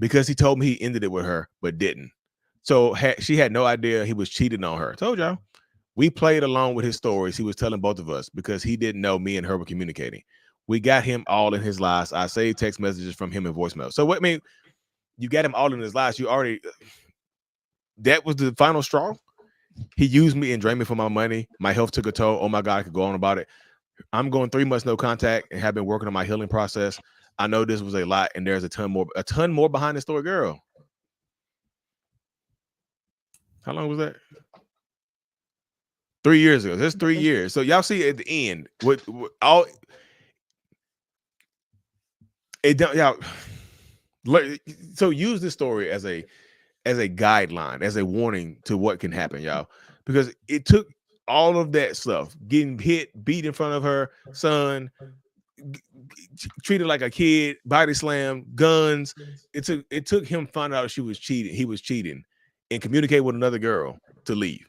because he told me he ended it with her, but didn't. So she had no idea he was cheating on her. Told y'all. We played along with his stories he was telling both of us because he didn't know me and her were communicating. We got him all in his lies. I saved text messages from him and voicemail. So what I mean, you got him all in his lies. That was the final straw. He used me and drained me for my money. My health took a toll. Oh my God, I could go on about it. I'm going 3 months no contact and have been working on my healing process. I know this was a lot, and there's a ton more behind the story, girl. How long was that? 3 years ago. That's 3 years. So y'all see at the end what all it don't y'all. So use this story as a guideline, as a warning to what can happen, y'all, because it took all of that stuff, getting hit, beat in front of her son, treated like a kid, body slam, guns. It took him finding out she was cheating. He was cheating, and communicate with another girl to leave.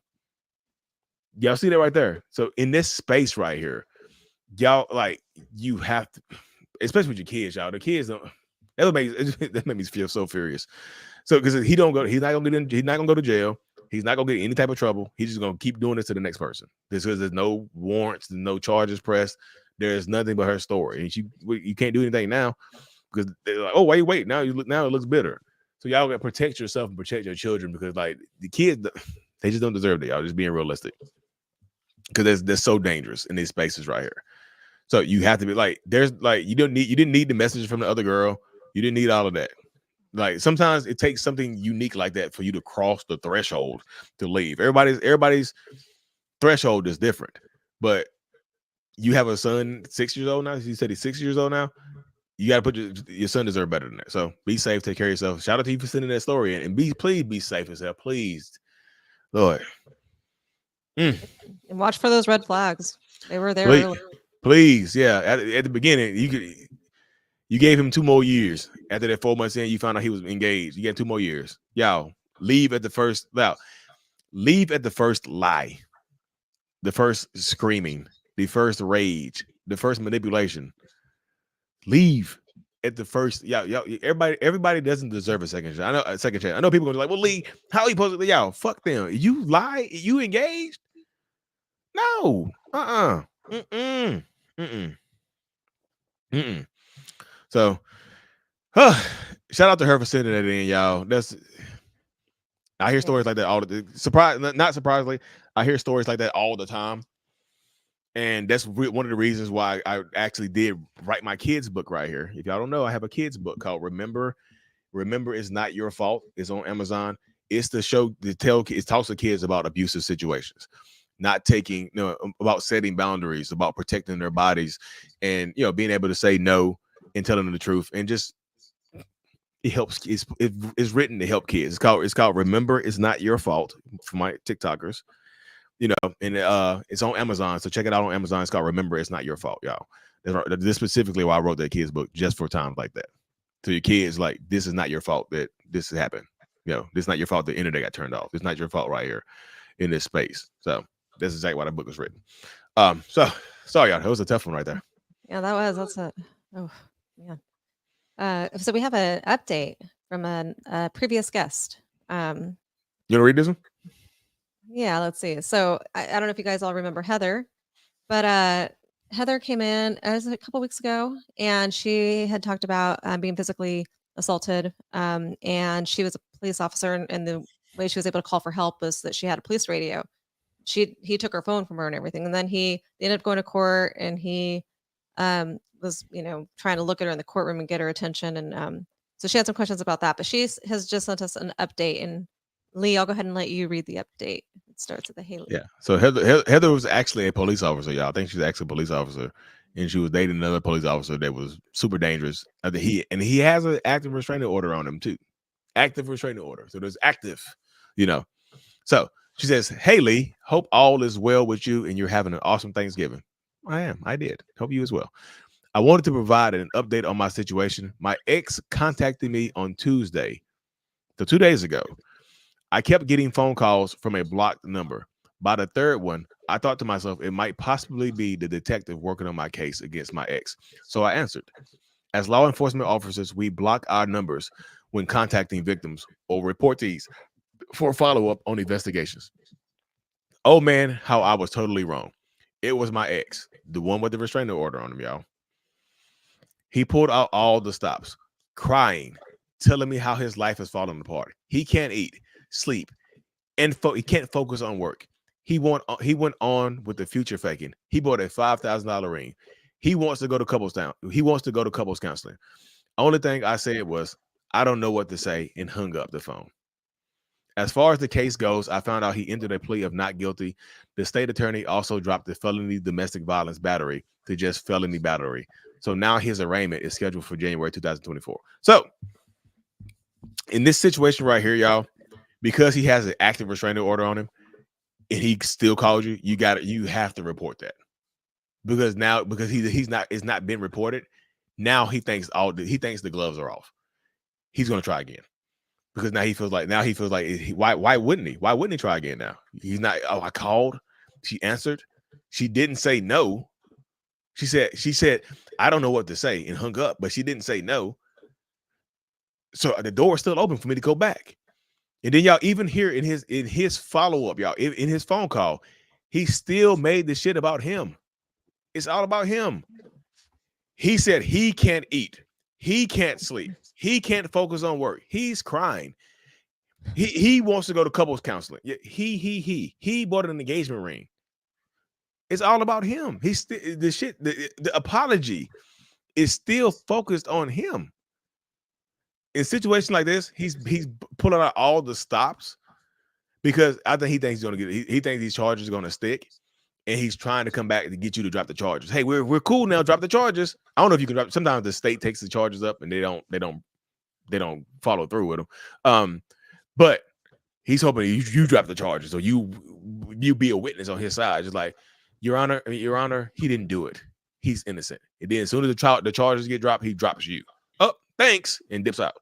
Y'all see that right there? So in this space right here, y'all, like, you have to, especially with your kids, y'all. The kids don't. That made me feel so furious. So because he's not gonna go to jail. He's not gonna get any type of trouble. He's just gonna keep doing this to the next person. Because there's no warrants, no charges pressed. There's nothing but her story, and you can't do anything now because they're like, oh wait, now it looks bitter. So y'all gotta protect yourself and protect your children, because like the kids, they just don't deserve that. Y'all just being realistic, because they're so dangerous in these spaces right here. So you have to be like, you didn't need the messages from the other girl. You didn't need all of that. Like, sometimes it takes something unique like that for you to cross the threshold to leave. Everybody's threshold is different, but you have a son 6 years old now. You said he's 6 years old now. You got to put your son deserves better than that. So be safe, take care of yourself. Shout out to you for sending that story in, and please be safe as hell, please, Lord. And watch for those red flags. They were there early. Please, yeah. At the beginning, you gave him 2 more years. After that 4 months in, you found out he was engaged. You get 2 more years. Y'all, leave at the first lie, the first screaming, the first rage, the first manipulation. Leave. at the first, everybody doesn't deserve a second chance. I know a second chance. I know people gonna be like, well, Lee, how you supposed to, fuck them. You lie, you engaged? No. Mm-mm. Mm-mm. Mm-mm. So shout out to her for sending that in, y'all. I hear stories like that all the not surprisingly, I hear stories like that all the time. And that's one of the reasons why I actually did write my kids book right here. If y'all don't know, I have a kids book called Remember It's Not Your Fault. It's on Amazon. It's the show to tell kids, it talks to kids about abusive situations, not taking, about setting boundaries, about protecting their bodies, and being able to say no and telling them the truth. And just it helps. It's written to help kids. It's called Remember It's Not Your Fault for my TikTokers. And it's on Amazon, so check it out on Amazon. It's called Remember It's Not Your Fault, y'all. This specifically why I wrote that kids book, just for times like that. So your kids, like, this is not your fault that this has happened. This is not your fault the internet got turned off. It's not your fault right here in this space. So that's exactly why the book was written. So sorry, y'all. It was a tough one right there. Yeah, that's a, oh, yeah. So we have an update from a previous guest. You want to read this one? Yeah, let's see. So I don't know if you guys all remember Heather, but Heather came in as a couple weeks ago, and she had talked about being physically assaulted. And she was a police officer, and the way she was able to call for help was that she had a police radio. He took her phone from her and everything, and then they ended up going to court, and he was trying to look at her in the courtroom and get her attention, and so she had some questions about that. But she has just sent us an update, and Lee, I'll go ahead and let you read the update. It starts with the Haley. Yeah. So Heather was actually a police officer, y'all. I think she's actually a police officer, and she was dating another police officer that was super dangerous. He has an active restraining order on him too. Active restraining order. So there's active, So she says, "Hey Lee, hope all is well with you and you're having an awesome Thanksgiving." I am. I did. Hope you as well. I wanted to provide an update on my situation. My ex contacted me on Tuesday, so 2 days ago. I kept getting phone calls from a blocked number. By the third one, I thought to myself, it might possibly be the detective working on my case against my ex. So I answered. As law enforcement officers, we block our numbers when contacting victims or reportees for follow-up on investigations. Oh man, how I was totally wrong. It was my ex, the one with the restraining order on him, y'all. He pulled out all the stops, crying, telling me how his life is falling apart. He can't eat, sleep, and he can't focus on work. He went on with the future faking. He bought a $5,000 ring. He wants to go to couples counseling. Only thing I said was, I don't know what to say, and hung up the phone. As far as the case goes, I found out he entered a plea of not guilty. The state attorney also dropped the felony domestic violence battery to just felony battery. So now his arraignment is scheduled for January 2024. So in this situation right here, y'all, because he has an active restraining order on him and he still called you, you have to report that. Because it's not been reported. Now he thinks the gloves are off. He's going to try again. Because now he feels like why wouldn't he? Why wouldn't he try again now? He's not. Oh, I called. She answered. She didn't say no. She said, I don't know what to say, and hung up, but she didn't say no. So the door is still open for me to go back. And then y'all, even here in his follow-up, y'all, in his phone call, he still made the shit about him. It's all about him. He said he can't eat. He can't sleep. He can't focus on work. He's crying. He wants to go to couples counseling. He bought an engagement ring. It's all about him. The apology is still focused on him. In situations like this, he's pulling out all the stops because I think he thinks he's gonna get it. He thinks these charges are gonna stick, and he's trying to come back to get you to drop the charges. Hey, we're cool now. Drop the charges. I don't know if you can drop. Sometimes the state takes the charges up and they don't follow through with them. But he's hoping you drop the charges or you be a witness on his side. Just like, Your Honor, he didn't do it. He's innocent. And then as soon as the charges get dropped, he drops you. Oh, thanks, and dips out.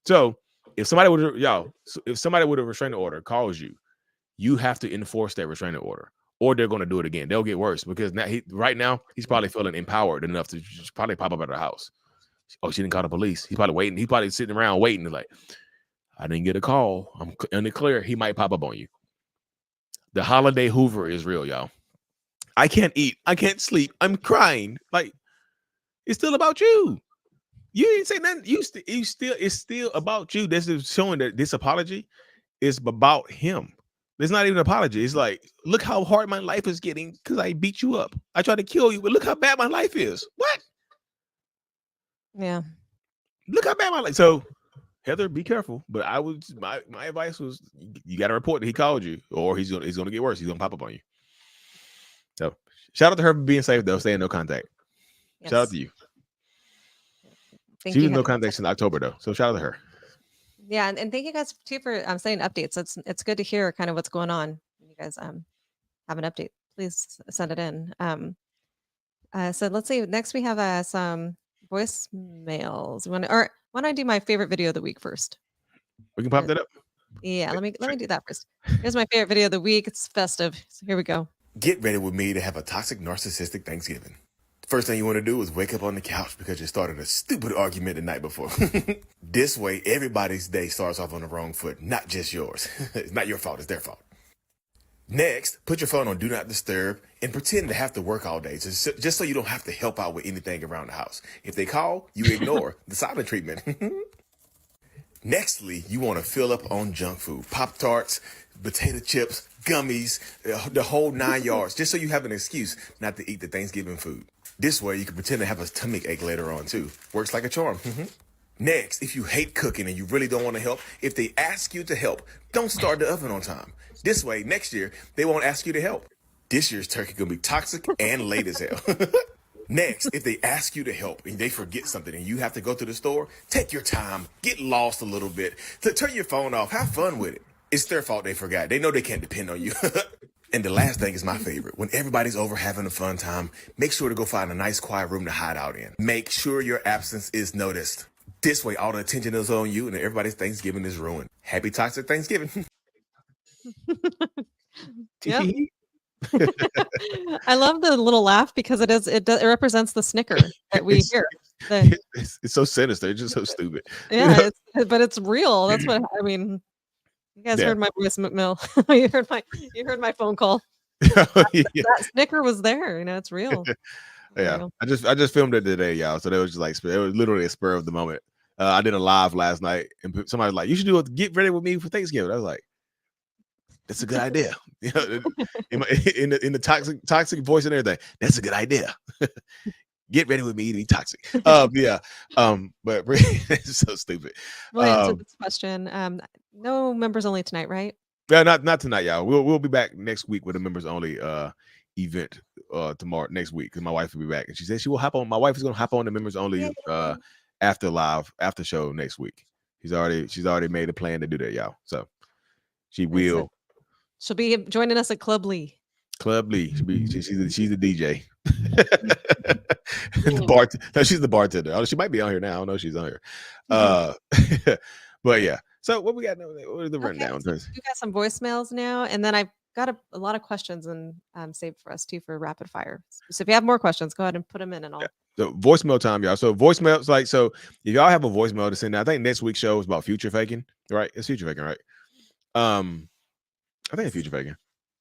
So if somebody with a restraining order calls you, you have to enforce that restraining order, or they're going to do it again. They'll get worse because now he's probably feeling empowered enough to just probably pop up at the house. Oh, she didn't call the police. He's probably waiting. He's probably sitting around waiting. Like, I didn't get a call. I'm in the clear. He might pop up on you. The holiday Hoover is real, y'all. I can't eat. I can't sleep. I'm crying. Like, it's still about you. You didn't say nothing. You still. It's still about you. This is showing that this apology is about him. It's not even an apology. It's like, look how hard my life is getting because I beat you up. I tried to kill you, but look how bad my life is. What? Yeah. Look how bad my life. So, Heather, be careful. But I was my advice was you got to report that he called you, or he's gonna get worse. He's gonna pop up on you. So, shout out to her for being safe though, staying in no contact. Yes. Shout out to you. Thank She was you. in no Heather. contact since October though. So shout out to her. Yeah, and thank you guys too for sending updates. It's good to hear kind of what's going on. You guys have an update, please send it in. So let's see. Next we have some voicemails. Why don't I do my favorite video of the week first? We can pop that up. Yeah, let me do that first. Here's my favorite video of the week. It's festive. So here we go. Get ready with me to have a toxic, narcissistic Thanksgiving. First thing you want to do is wake up on the couch because you started a stupid argument the night before. This way, everybody's day starts off on the wrong foot, not just yours. It's not your fault, it's their fault. Next, put your phone on Do Not Disturb and pretend to have to work all day, just so you don't have to help out with anything around the house. If they call, you ignore the silent treatment. Nextly, you want to fill up on junk food, Pop-Tarts, potato chips, gummies, the whole 9 yards, just so you have an excuse not to eat the Thanksgiving food. This way, you can pretend to have a stomach ache later on, too. Works like a charm. Next, if you hate cooking and you really don't want to help, if they ask you to help, don't start the oven on time. This way, next year, they won't ask you to help. This year's turkey gonna be toxic and late as hell. Next, if they ask you to help and they forget something and you have to go to the store, take your time, get lost a little bit, turn your phone off, have fun with it. It's their fault they forgot. They know they can't depend on you. And the last thing is my favorite. When everybody's over having a fun time, make sure to go find a nice quiet room to hide out in. Make sure your absence is noticed. This way, all the attention is on you and everybody's Thanksgiving is ruined. Happy toxic Thanksgiving. Yep. I love the little laugh because it represents the snicker that we hear. It's so sinister. It's just so stupid. Yeah, but it's real. That's what I mean. You guys heard my voicemail. you heard my phone call. That snicker was there. You know, it's real. Yeah, real. I just filmed it today, y'all. So it was just like it was literally a spur of the moment. I did a live last night, and somebody was like, "You should do it. Get ready with me for Thanksgiving." I was like, "That's a good idea." You know, in the toxic voice and everything. That's a good idea. Get ready with me to be toxic. Yeah. But it's so stupid. We'll answer this question. No members only tonight, right? Yeah, not tonight, y'all. We'll be back next week with a members only event tomorrow next week because my wife will be back and she said she will hop on. My wife is gonna hop on the members only after show next week. She's already made a plan to do that, y'all. So she will. She'll be joining us at Club Lee. Club Lee. She's the DJ. No, she's the bartender. Oh, she might be on here now. I don't know if she's on here. But yeah. So what we got now? What are the rundowns? So we got some voicemails now, and then I've got a lot of questions and saved for us too for rapid fire. So if you have more questions, go ahead and put them in, and I'll. So voicemail time, y'all. So voicemails, so if y'all have a voicemail to send, I think next week's show is about future faking, right? It's future faking, right? I think it's future faking.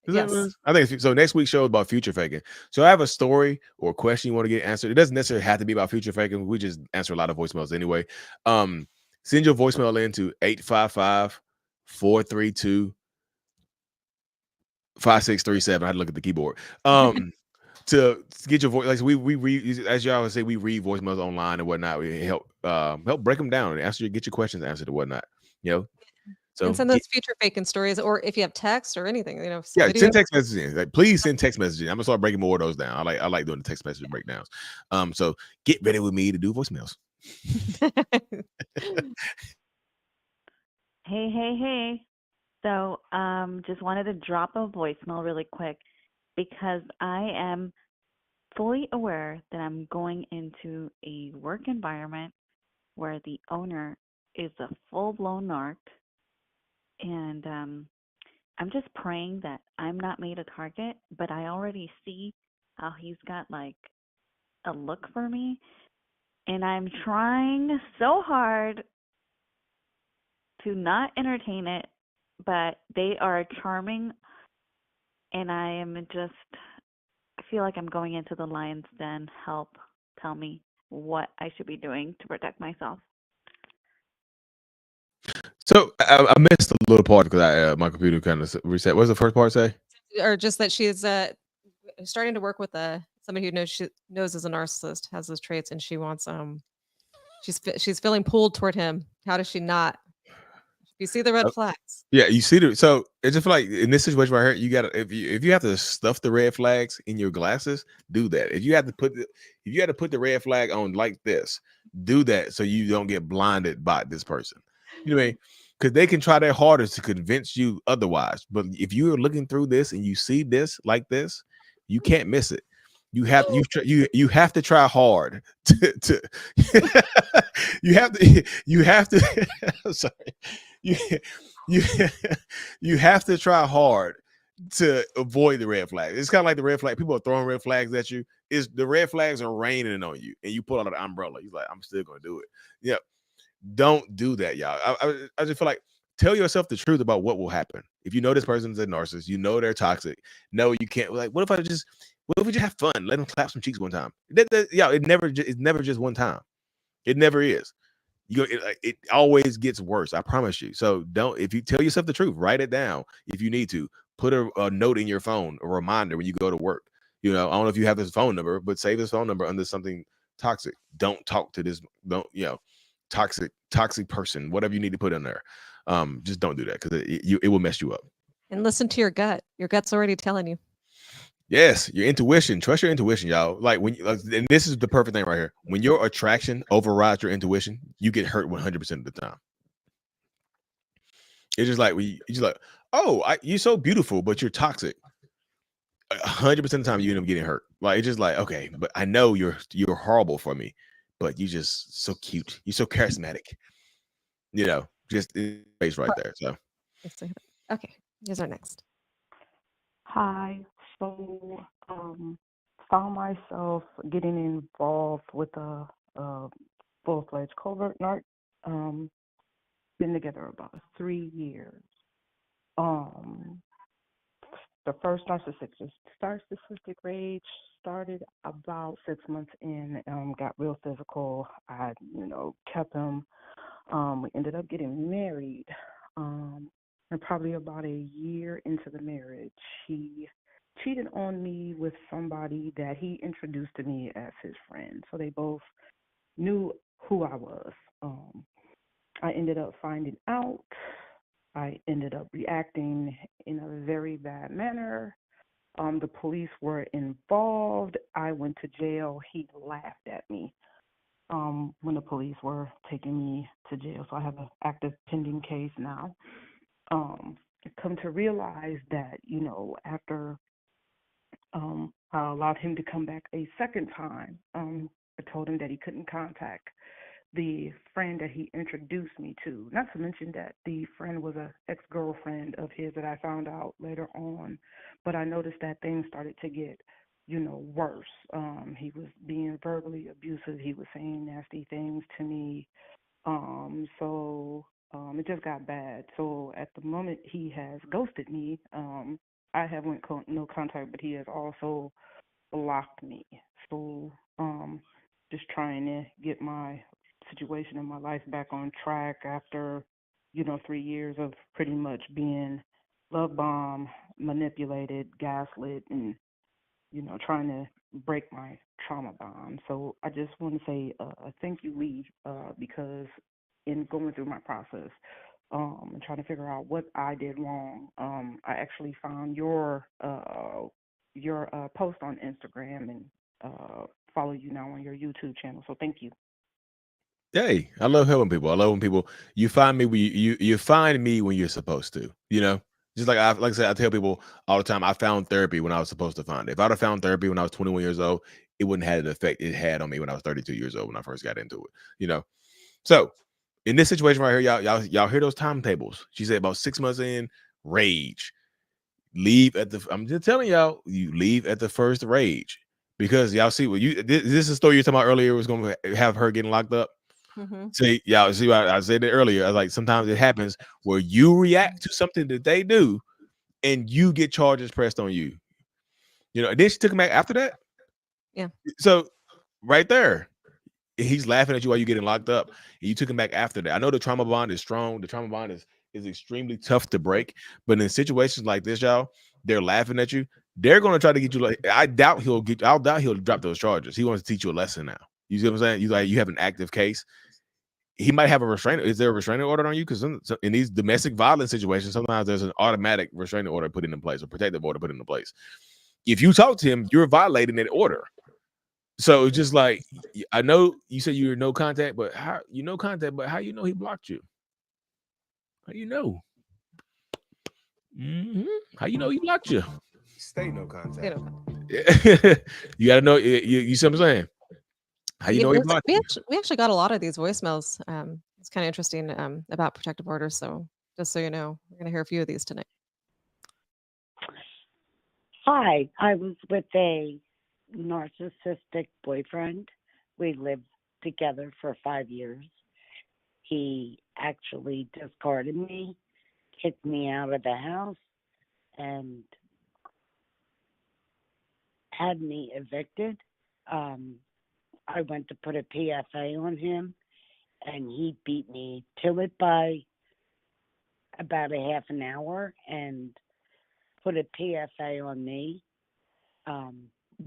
Yes. I think it's, so. Next week's show is about future faking. So I have a story or a question you want to get answered. It doesn't necessarily have to be about future faking. We just answer a lot of voicemails anyway. Send your voicemail in to 855-432-5637. I had to look at the keyboard. To get your voice, like we read, as y'all would say, we read voicemails online and whatnot. We help break them down and get your questions answered and whatnot. You know. So and send those future faking stories, or if you have text or anything, you know. Yeah, send text messages in. Like, please send text messages. I'm gonna start breaking more of those down. I like doing the text message breakdowns. So get ready with me to do voicemails. Hey. So just wanted to drop a voicemail really quick because I am fully aware that I'm going into a work environment where the owner is a full-blown narc. And I'm just praying that I'm not made a target, but I already see how he's got like a look for me. and I'm trying so hard to not entertain it, but they are charming, and I feel like I'm going into the lion's den. Help, tell me what I should be doing to protect myself. So I missed a little part because my computer kind of reset. What's the first part say? Or just that she's starting to work with somebody who knows is a narcissist, has those traits, and she wants she's feeling pulled toward him. How does she not? You see the red flags. Yeah, you see so it just feel like in this situation right here, you gotta if you have to stuff the red flags in your glasses, do that. If you have to put the red flag on like this, do that so you don't get blinded by this person. You know what I mean? Because they can try their hardest to convince you otherwise. But if you're looking through this and you see this like this, you can't miss it. You have to try hard to you have to I'm sorry. You have to try hard to avoid the red flag. It's kind of like the red flag. People are throwing red flags at you. Is the red flags are raining on you, and you pull out an umbrella. You're like, I'm still gonna do it. Yeah, don't do that, y'all. I just feel like tell yourself the truth about what will happen. If you know this person's a narcissist, you know they're toxic. No, you can't. Like, what if we just have fun? Let them clap some cheeks one time. It's never just one time. It never is. It always gets worse. I promise you. So if you tell yourself the truth, write it down. If you need to, put a note in your phone, a reminder when you go to work. I don't know if you have this phone number, but save this phone number under something toxic. Don't talk to this. Toxic person. Whatever you need to put in there. Just don't do that because it will mess you up. And listen to your gut. Your gut's already telling you. Yes, your intuition. Trust your intuition, y'all. Like and this is the perfect thing right here. When your attraction overrides your intuition, you get hurt 100% of the time. It's just like you're just like, oh, you're so beautiful, but you're toxic. 100% of the time, you end up getting hurt. Like it's just like, okay, but I know you're horrible for me, but you're just so cute. You're so charismatic. Just face right there. So, okay, here's our next. Hi. So, found myself getting involved with a full-fledged covert narc. Been together about 3 years. The first narcissistic rage started about 6 months in. Got real physical. I, kept him. We ended up getting married. And probably about a year into the marriage, he cheated on me with somebody that he introduced to me as his friend. So they both knew who I was. I ended up finding out. I ended up reacting in a very bad manner. The police were involved. I went to jail. He laughed at me when the police were taking me to jail. So I have an active pending case now. Come to realize that, after I allowed him to come back a second time, I told him that he couldn't contact the friend that he introduced me to. Not to mention that the friend was an ex-girlfriend of his that I found out later on. But I noticed that things started to get, worse. He was being verbally abusive. He was saying nasty things to me. So it just got bad. So at the moment, he has ghosted me. I have no contact, but he has also blocked me. So just trying to get my situation in my life back on track after, 3 years of pretty much being love bombed, manipulated, gaslit, and, trying to break my trauma bond. So I just want to say thank you, Lee, because in going through my process and trying to figure out what I did wrong, I actually found your post on Instagram and follow you now on your YouTube channel. So thank you. Hey, I love helping people. I love when people you find me when you find me when you're supposed to. Just like I said, I tell people all the time. I found therapy when I was supposed to find it. If I'd have found therapy when I was 21 years old, it wouldn't have had the effect it had on me when I was 32 years old when I first got into it. So in this situation right here, y'all hear those timetables? She said about 6 months in, rage. I'm just telling y'all, you leave at the first rage. because y'all see what you this is a story you're talking about earlier was going to have her getting locked up. See, y'all see what I said it earlier. I was like, sometimes it happens where you react to something that they do, and you get charges pressed on you. You know, and then she took him back after that. Yeah. So right there, he's laughing at you while you're getting locked up, and you took him back after that. I know the trauma bond is strong. The trauma bond is extremely tough to break, but in situations like this, y'all, they're laughing at you. They're going to try to get you. Like, I doubt he'll drop those charges. He wants to teach you a lesson now. You see what I'm saying? You have an active case. He might have a restraining. Is there a restraining order on you? Because in these domestic violence situations, sometimes there's an automatic restraining order put into place, or protective order put into place. If you talk to him, you're violating that order. So it's just like, I know you said you're no contact, but how you know contact, but how you know he blocked you? How you know? How you know he blocked you? Stay no contact. You gotta know. You see what I'm saying? How you know he blocked you? We actually got a lot of these voicemails. It's kind of interesting about protective orders. So just so you know, we're gonna hear a few of these tonight. Hi, I was with a narcissistic boyfriend. We lived together for 5 years. He actually discarded me, kicked me out of the house, and had me evicted. I went to put a PFA on him, and he beat me to it by about a half an hour and put a PFA on me.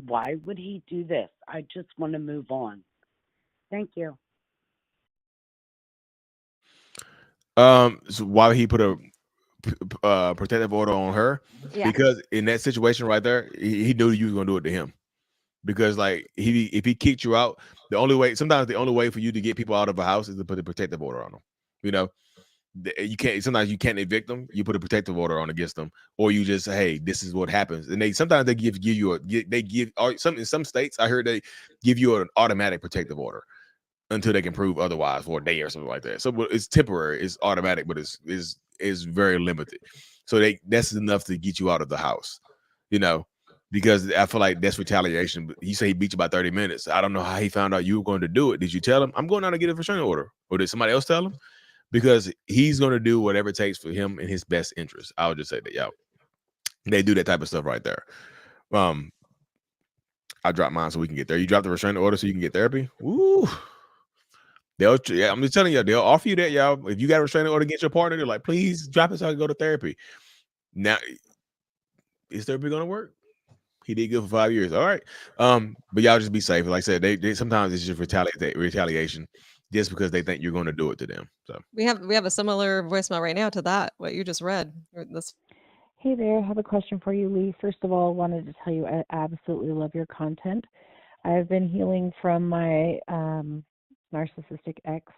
Why would he do this? I just want to move on. Thank you. So why would he put a protective order on her? Yeah. Because in that situation right there, he knew you was gonna do it to him. Because like if he kicked you out, sometimes the only way for you to get people out of a house is to put a protective order on them. You know, sometimes you can't evict them. You put a protective order on against them, or you just say, hey, this is what happens. And sometimes they give you in some states I heard they give you an automatic protective order until they can prove otherwise for a day or something like that. So it's temporary, it's automatic, but it's very limited. So that's enough to get you out of the house, you know, because I feel like that's retaliation. But he said he beat you by 30 minutes. I don't know how he found out you were going to do it. Did you tell him I'm going out to get a restraining order, or did somebody else tell him? Because he's going to do whatever it takes for him in his best interest. I would just say that, they do that type of stuff right there. I dropped mine so we can get there. You dropped the restraining order so you can get therapy. Woo. I'm just telling you, they'll offer you that, y'all. If you got a restraining order against your partner, they're like, please drop it so I can go to therapy. Now, is therapy going to work? He did good for 5 years. All right. But y'all just be safe. Like I said, they sometimes it's just retaliation just because they think you're going to do it to them. So we have a similar voicemail right now to that, what you just read. Hey there, I have a question for you, Lee. First of all, wanted to tell you I absolutely love your content. I have been healing from my narcissistic ex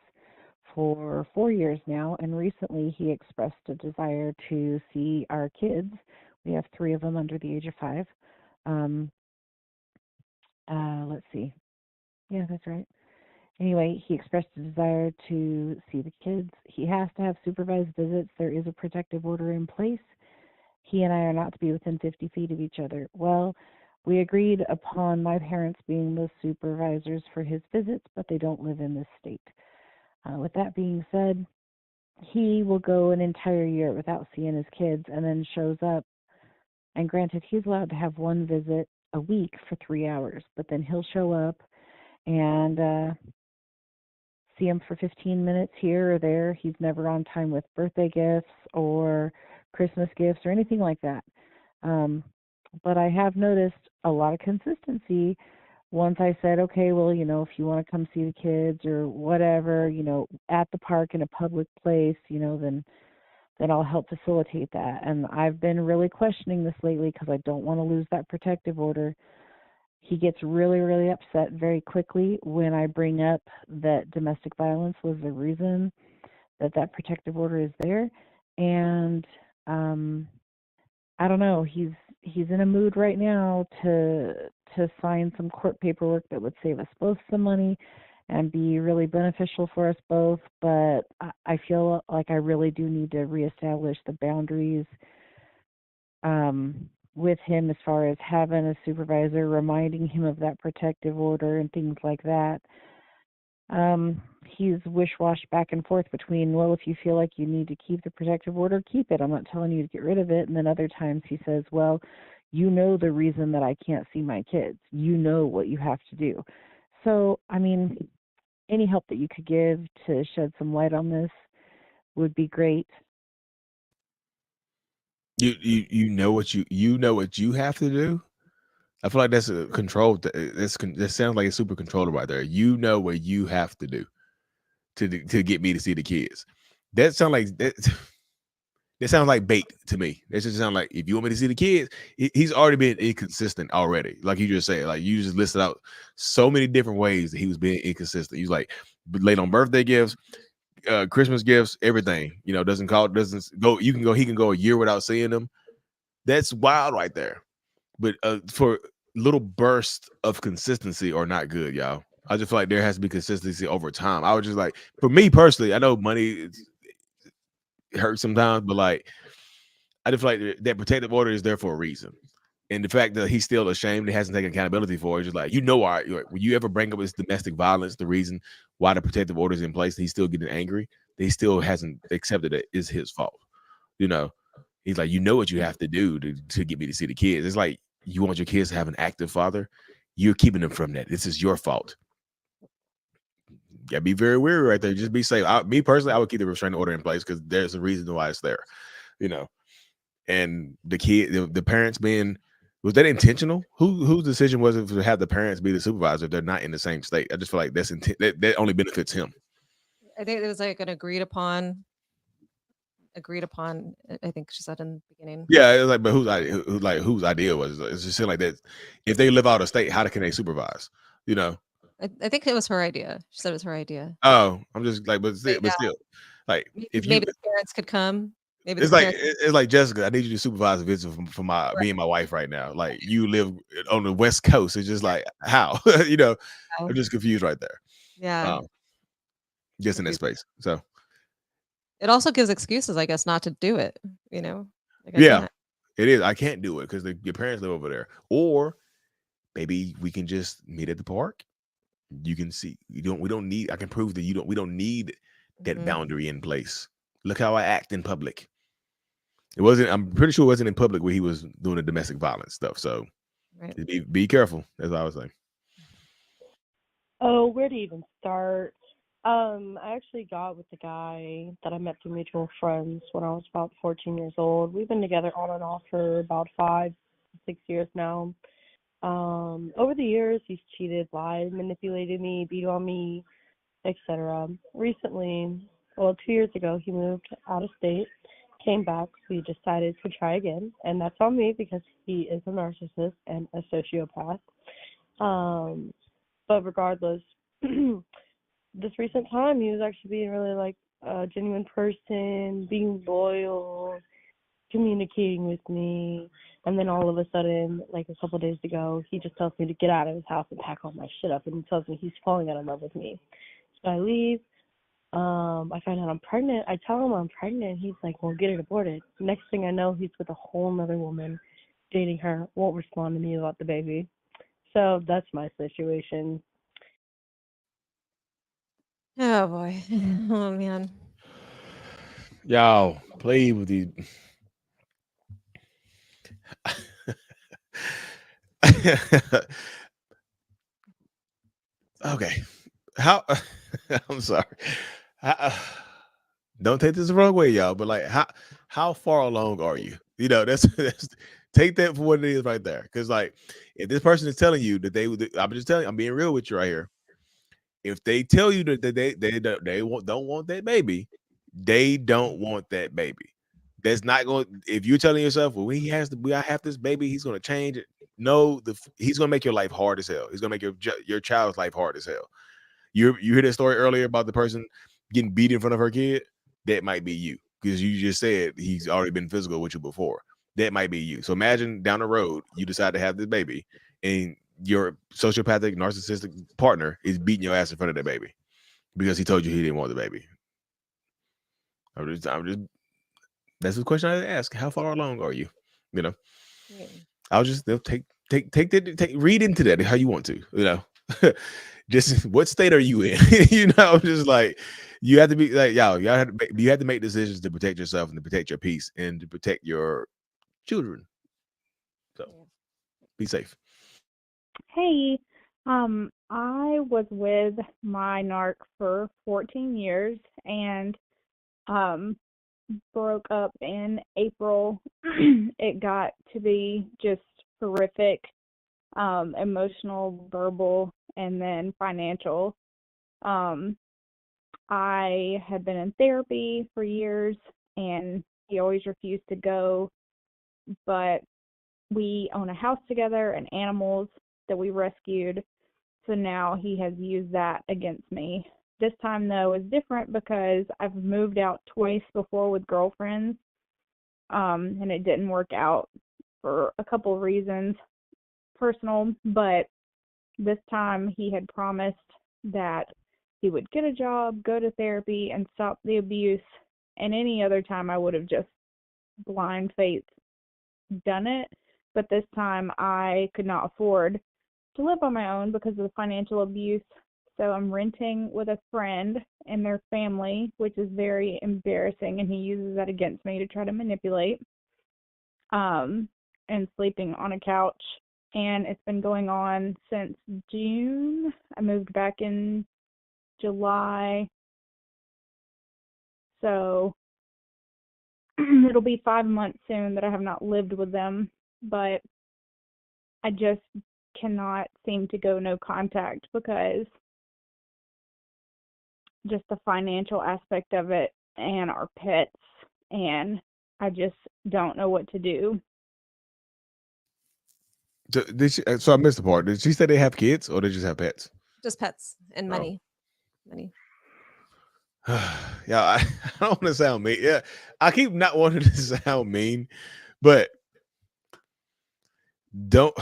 for 4 years now, and recently he expressed a desire to see our kids. We have 3 of them under the age of 5. Let's see. Yeah, that's right. Anyway, he expressed a desire to see the kids. He has to have supervised visits. There is a protective order in place. He and I are not to be within 50 feet of each other. Well, we agreed upon my parents being the supervisors for his visits, but they don't live in this state. With that being said, he will go an entire year without seeing his kids and then shows up. And granted, he's allowed to have 1 visit a week for 3 hours, but then he'll show up and see him for 15 minutes here or there. He's never on time with birthday gifts or Christmas gifts or anything like that. But I have noticed a lot of consistency once I said, okay, well, if you want to come see the kids or whatever, at the park in a public place, then I'll help facilitate that. And I've been really questioning this lately because I don't want to lose that protective order. He gets really, really upset very quickly when I bring up that domestic violence was the reason that protective order is there. And I don't know, he's in a mood right now to sign some court paperwork that would save us both some money and be really beneficial for us both. But I feel like I really do need to reestablish the boundaries with him as far as having a supervisor, reminding him of that protective order and things like that. He's wish-washed back and forth between, well, if you feel like you need to keep the protective order, keep it. I'm not telling you to get rid of it. And then other times he says, well, you know the reason that I can't see my kids. You know what you have to do. So, I mean, any help that you could give to shed some light on this would be great. You know what you have to do. I feel like that's a control. That sounds like a super controller right there. You know what you have to do to get me to see the kids. That sounds like that. That sounds like bait to me. That just sounds like if you want me to see the kids, he's already been inconsistent already. Like you just said, like you just listed out so many different ways that he was being inconsistent. He's like late on birthday gifts, Christmas gifts, everything. Doesn't go. He can go a year without seeing them. That's wild right there. But for little bursts of consistency are not good, y'all. I just feel like there has to be consistency over time. I was just like, for me personally, I know money hurts sometimes, but like I just feel like that protective order is there for a reason. And the fact that he's still ashamed, he hasn't taken accountability for it, just like, why when you ever bring up his domestic violence, the reason why the protective order is in place, he's still getting angry. He still hasn't accepted it is his fault. He's like, what you have to do to get me to see the kids. It's like you want your kids to have an active father. You're keeping them from that. This is your fault. Yeah, be very wary right there. Just be safe. Me personally, I would keep the restraining order in place because there's a reason why it's there. And the parents being, was that intentional? Whose decision was it to have the parents be the supervisor if they're not in the same state? I just feel like that only benefits him. I think it was like an agreed upon. I think she said in the beginning. Yeah, it was like, but whose idea was it? It's just like that. If they live out of state, how can they supervise? I think it was her idea. She said it was her idea. Oh, I'm just like, but still, like, if maybe the parents could come. Maybe it's like Jessica, I need you to supervise a visit for me and my wife right now. Like, you live on the West Coast. It's just like, how? I'm just confused right there. Yeah. Just in that space. So it also gives excuses, I guess, not to do it. Yeah, it is. I can't do it because your parents live over there. Or maybe we can just meet at the park. You can see we don't need. I can prove that we don't need that boundary in place. Look how I act in public. I'm pretty sure it wasn't in public where he was doing the domestic violence stuff. So be careful. That's what I was saying. Oh, where to even start? I actually got with the guy that I met through mutual friends when I was about 14 years old. We've been together on and off for about 5-6 years now. Over the years, he's cheated, lied, manipulated me, beat on me, etc. Recently, 2 years ago, he moved out of state, came back. We decided to try again, and that's on me because he is a narcissist and a sociopath. But regardless, this recent time, he was actually being really like a genuine person, being loyal, communicating with me. And then all of a sudden, like a couple of days ago, he just tells me to get out of his house and pack all my shit up. And he tells me he's falling out of love with me. So I leave. I find out I'm pregnant. I tell him I'm pregnant. He's like, well, get it aborted. Next thing I know, he's with a whole other woman, dating her, won't respond to me about the baby. So that's my situation. Oh, boy. Oh, man. Y'all, play with these. Okay. I'm sorry. Don't take this the wrong way, y'all, but like, how far along are you? That's take that for what it is right there. Because like, if this person is telling you that I'm just telling you, I'm being real with you right here. If they tell you that they don't want that baby, they don't want that baby. That's not going. If you're telling yourself, well, I have this baby, he's going to change it. No, he's going to make your life hard as hell. He's going to make your child's life hard as hell. You heard that story earlier about the person getting beat in front of her kid? That might be you, because you just said he's already been physical with you before. That might be you. So imagine down the road, you decide to have this baby, and your sociopathic, narcissistic partner is beating your ass in front of that baby because he told you he didn't want the baby. I'm just. That's the question I ask. How far along are you? Yeah. they'll take read into that how you want to, you know. Just what state are you in? You know, just like you have to be like, y'all have to you have to make decisions to protect yourself and to protect your peace and to protect your children. So Yeah. be safe. Hey, I was with my narc for 14 years and broke up in April. It got to be just horrific, emotional, verbal, and then financial. Um, I had been in therapy for years and he always refused to go, but we own a house together and animals that we rescued. So now he has used that against me. This time, though, is different because I've moved out twice before with girlfriends, and it didn't work out for a couple of reasons, personal, but this time he had promised that he would get a job, go to therapy, and stop the abuse, and any other time I would have just blind faith done it, but this time I could not afford to live on my own because of the financial abuse. So I'm renting with a friend and their family, which is very embarrassing, and he uses that against me to try to manipulate. And sleeping on a couch. And it's been going on since June. I moved back in July. So it'll be 5 months soon that I have not lived with them, but I just cannot seem to go no contact because just the financial aspect of it and our pets, and I just don't know what to do. So I missed the part. Did she say they have kids or they just have pets? Just pets and Oh. money. Money. Yeah, I don't want to sound mean. Yeah, I keep not wanting to sound mean, but don't.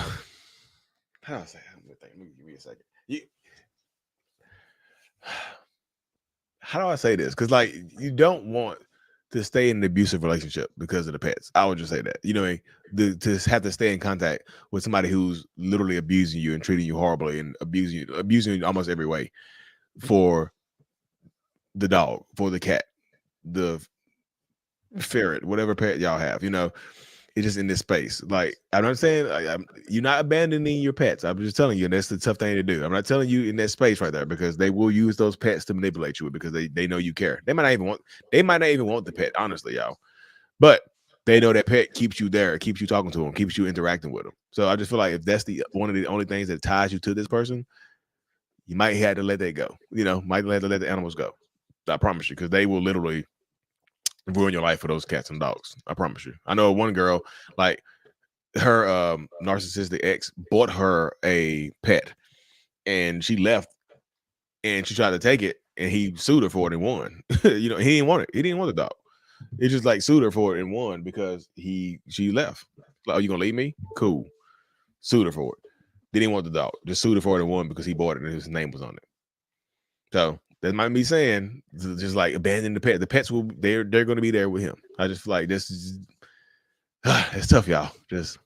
How do I say? Let me give me a second. How do I say this? Because like you don't want to stay in an abusive relationship because of the pets. I would just say that. You know, to have to stay in contact with somebody who's literally abusing you and treating you horribly and abusing you in almost every way for the dog, for the cat, the ferret, whatever pet y'all have, you know, it's just in this space. Like I'm not saying you're not abandoning your pets. I'm just telling you that's the tough thing to do. I'm not telling you in that space right there because they will use those pets to manipulate you because they know you care. They might not even want the pet, honestly, y'all. But they know that pet keeps you there, keeps you talking to them, keeps you interacting with them. So I just feel like if that's one of the only things that ties you to this person, you might have to let that go. You know, might have to let the animals go. I promise you, because they will literally ruin your life for those cats and dogs. I promise you. I know one girl, like her narcissistic ex bought her a pet and she left and she tried to take it and he sued her for it and won. You know, he didn't want it. He didn't want the dog. He just like sued her for it and won because she left. Like, oh, you gonna leave me? Cool. Sued her for it. Didn't want the dog. Just sued her for it and won because he bought it and his name was on it. So that might be saying just like abandon the pet. The pets they're going to be there with him. I just feel like this is it's tough, y'all. Just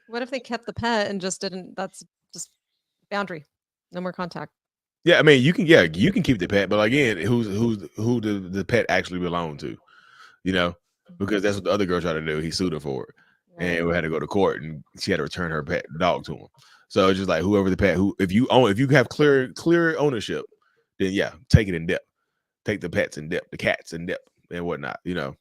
What if they kept the pet and just didn't? That's just boundary. No more contact. yeah. I mean, you can keep the pet, but again, who the pet actually belong to? You know, because that's what the other girl tried to do. He sued her for it, and we had to go to court, and she had to return her pet dog to him. So it's just like whoever the pet, if you have clear ownership, then yeah, take it in depth. Take the pets in depth, the cats in depth, and whatnot. You know,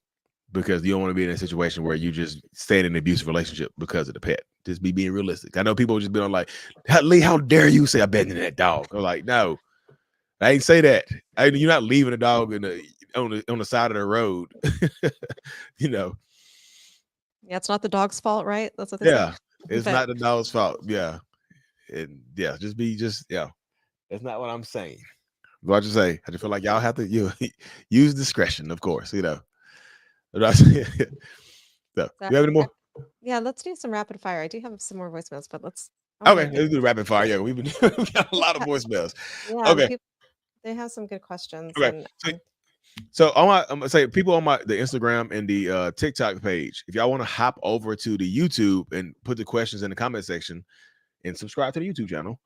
because you don't want to be in a situation where you just stay in an abusive relationship because of the pet. Just be being realistic. I know people just been on like, Lee, how dare you say abandon that dog? I'm like, no, I ain't say that. You're not leaving a dog on the side of the road. You know. Yeah, it's not the dog's fault, right? That's what they say. It's not the dog's fault. Yeah. And yeah, that's not what I'm saying. What you say? I just feel like y'all have to use discretion, of course, you know. So, you have any more? Yeah, let's do some rapid fire. I do have some more voicemails, but let's let's do rapid fire. Yeah, we've got a lot of voicemails. Yeah, okay. They have some good questions. Okay. And, So I'm gonna say people on the Instagram and the TikTok page, if y'all want to hop over to the YouTube and put the questions in the comment section and subscribe to the YouTube channel.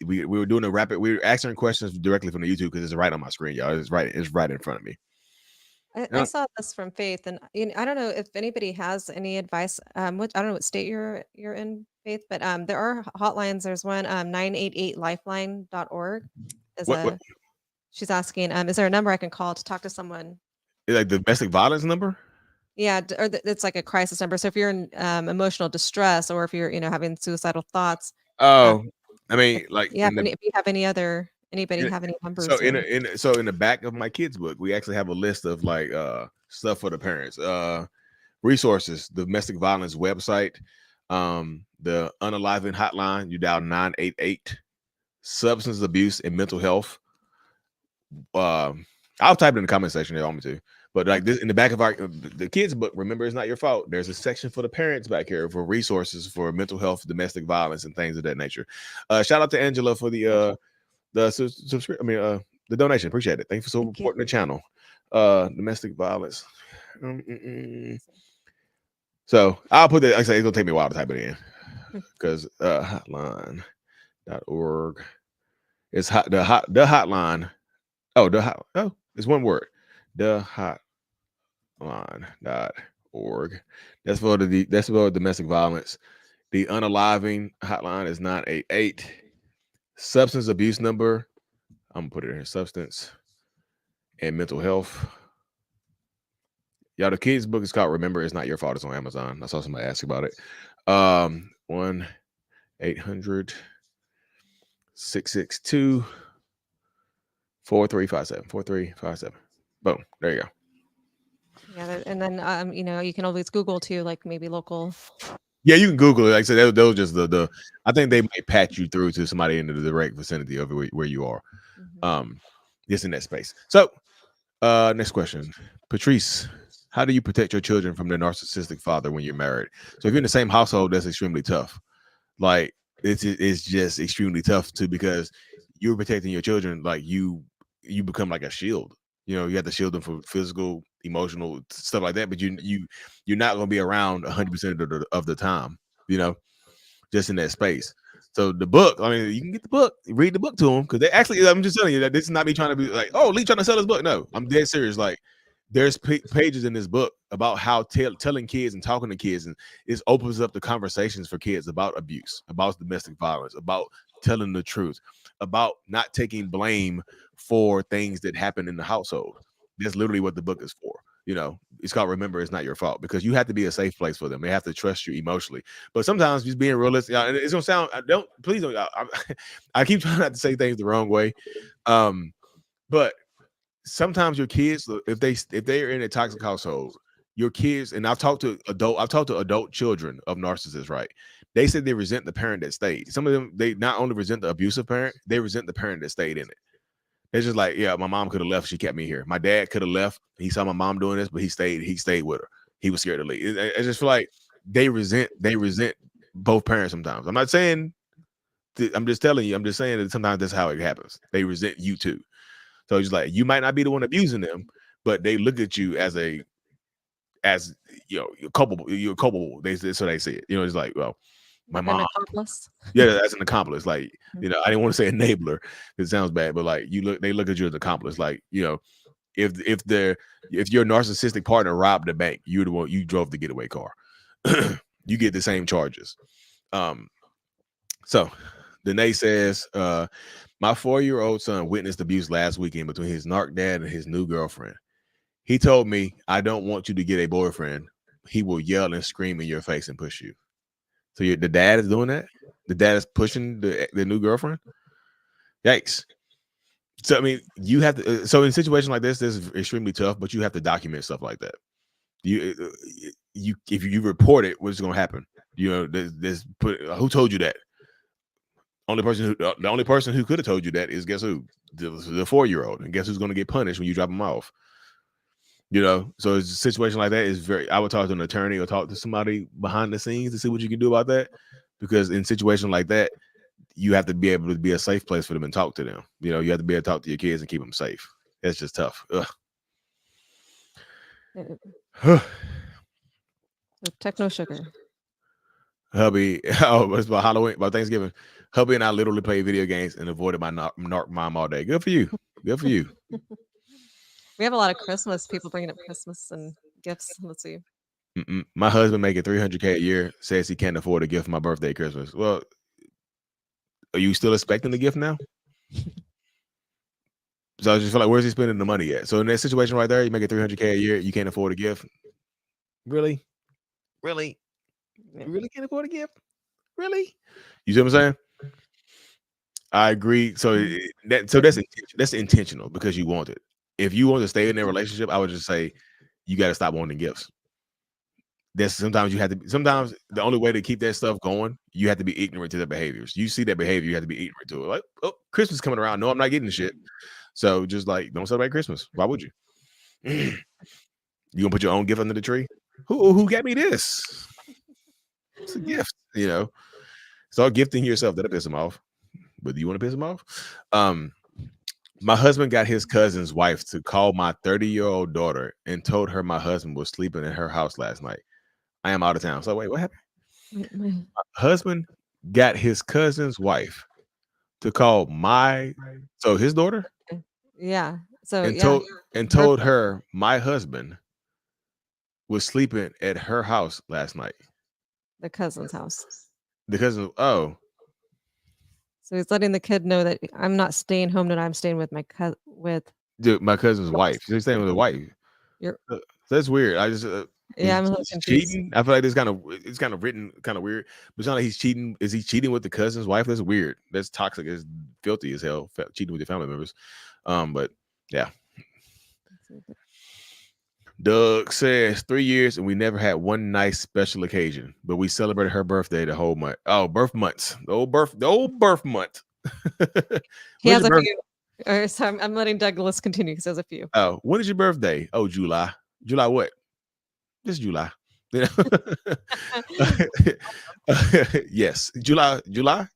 We were doing we were answering questions directly from the YouTube because it's right on my screen, y'all. It's right in front of me. I saw this from Faith, and I don't know if anybody has any advice. I don't know what state you're in, Faith, but there are hotlines. There's one 988lifeline.org. What She's asking, is there a number I can call to talk to someone? like the domestic violence number? Yeah, it's like a crisis number. So if you're in emotional distress, or if you're having suicidal thoughts. Oh, I mean, like yeah. If you have anybody have any numbers? So in the back of my kids' book, we actually have a list of like stuff for the parents, resources, the domestic violence website, the Unaliving hotline. You dial 988, substance abuse and mental health. I'll type it in the comment section there on me too. But like this in the back of the kids' book, remember, it's not your fault. There's a section for the parents back here for resources for mental health, domestic violence, and things of that nature. Shout out to Angela for the subscription. The donation. Appreciate it. Thank you for supporting the channel. Domestic violence. So I'll put that. Like I say, it's gonna take me a while to type it in because hotline.org. It's the hotline. It's one word. The hotline.org. That's for domestic violence. The Unaliving hotline is 988. Substance abuse number, I'm gonna put it in here. Substance and mental health. Y'all, the kids' book is called Remember It's Not Your Fault. It's on Amazon. I saw somebody ask about it. 1-800-662-4357. 4357. Boom. There you go. Yeah, and then you can always Google too, like maybe local. Yeah, you can Google it. Like I said, those just the. I think they might patch you through to somebody in the direct vicinity of where you are. Just in that space. So, next question, Patrice. How do you protect your children from their narcissistic father when you're married? So if you're in the same household, that's extremely tough. Like it's just extremely tough too, because you're protecting your children. Like you become like a shield. You have to shield them from physical, emotional stuff like that. But you're not going to be around 100% of the time. Just in that space. So the book, you can get the book, read the book to them, because they actually. I'm just telling you that this is not me trying to be like, oh, Lee trying to sell his book. No, I'm dead serious. Like there's pages in this book about how telling kids and talking to kids, and it opens up the conversations for kids about abuse, about domestic violence, about telling the truth, about not taking blame for things that happen in the household. That's literally what the book is for. It's called Remember It's Not Your Fault, because you have to be a safe place for them. They have to trust you emotionally. But sometimes just being realistic, and it's gonna sound, please don't. I keep trying not to say things the wrong way. But sometimes your kids, if they're in a toxic household, your kids, and I've talked to adult children of narcissists, right? They said they resent the parent that stayed. Some of them, they not only resent the abusive parent, they resent the parent that stayed in it. They're just like, yeah, my mom could have left. She kept me here. My dad could have left. He saw my mom doing this, but he stayed with her. He was scared to leave. I just feel like they resent both parents sometimes. I'm not saying, I'm just telling you, I'm just saying that sometimes that's how it happens. They resent you too. So it's like, you might not be the one abusing them, but they look at you as you're culpable. So they say it. It's like, well, my mom. Accomplice. Yeah, that's an accomplice. Like, I didn't want to say enabler. It sounds bad, but like they look at you as an accomplice. Like, if your narcissistic partner robbed the bank, you're the one, you drove the getaway car. You get the same charges. So Danae says, my 4-year-old son witnessed abuse last weekend between his narc dad and his new girlfriend. He told me, I don't want you to get a boyfriend. He will yell and scream in your face and push you. So the dad is doing that? The dad is pushing the new girlfriend? Yikes. So, you have to, so in situations like this is extremely tough, but you have to document stuff like that. If you report it, what's going to happen? Who told you that? The only person who could have told you that is, guess who? The 4-year-old. And guess who's going to get punished when you drop him off? So a situation like that I would talk to an attorney or talk to somebody behind the scenes to see what you can do about that. Because in situations like that, you have to be able to be a safe place for them and talk to them. You have to be able to talk to your kids and keep them safe. It's just tough. Ugh. The techno sugar. Hubby, oh, it's about Halloween, about Thanksgiving. Hubby and I literally played video games and avoided my narc mom all day. Good for you. Good for you. We have a lot of Christmas people bringing up Christmas and gifts. Let's see. My husband making $300K a year says he can't afford a gift for my birthday, Christmas. Well, are you still expecting the gift now? So I just feel like, where's he spending the money at? So in that situation right there, you make a $300K a year, you can't afford a gift. Really? You really can't afford a gift? Really? You see what I'm saying? I agree. So that's intentional because you want it. If you want to stay in that relationship, I would just say you got to stop wanting gifts. Sometimes the only way to keep that stuff going, you have to be ignorant to the behaviors. You see that behavior, you have to be ignorant to it. Like, oh, Christmas is coming around. No, I'm not getting the shit. So just like, don't celebrate Christmas. Why would you? You gonna put your own gift under the tree? Who got me this? It's a gift, you know. Start gifting yourself. That'll piss him off. But do you want to piss him off? My husband got his cousin's wife to call my 30-year-old daughter and told her my husband was sleeping in her house last night. I am out of town. So wait, what happened? My husband got his cousin's wife to call his daughter? Yeah. So and told her my husband was sleeping at her house last night. The cousin's house. The cousin. Oh. So he's letting the kid know that I'm not staying home tonight. I'm staying with my my cousin's wife. She's staying with the wife. That's weird. I just I'm a little confused. Cheating. I feel like it's kind of written kind of weird. But it's not like he's cheating. Is he cheating with the cousin's wife? That's weird. That's toxic. It's filthy as hell. Cheating with your family members. But yeah. Doug says 3 years and we never had one nice special occasion, but we celebrated her birthday the whole month. Oh, birth months. The old birth month. He has a few. So I'm letting Douglas continue because he has a few. Oh, when is your birthday? Oh, July. July what? This July. You know? Yes. July.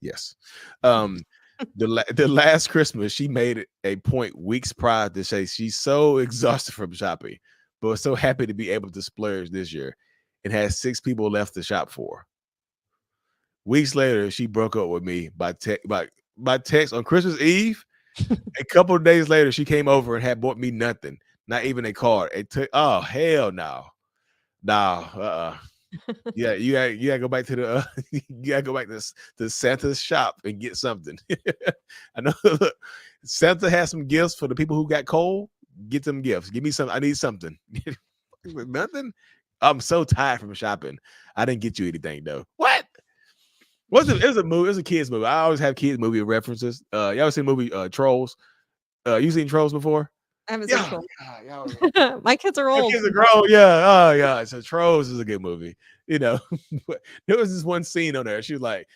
Yes. The last Christmas, she made it a point weeks prior to say she's so exhausted from shopping, but was so happy to be able to splurge this year and has 6 people left to shop for. Weeks later, she broke up with me by text on Christmas Eve. A couple of days later, she came over and had bought me nothing, not even a card. Oh, hell no. Yeah, you gotta go back to the you gotta go back to Santa's shop and get something. I know Santa has some gifts for the people who got cold. Get them gifts. Give me some. I need something. Nothing. I'm so tired from shopping. I didn't get you anything though. What? It was a movie. It was a kids movie. I always have kids movie references. Y'all ever seen the movie Trolls? You seen Trolls before? I haven't seen Trolls. My kids are old. My kids are grown. Yeah. Oh yeah. So Trolls is a good movie. You know, there was this one scene on there. She was like,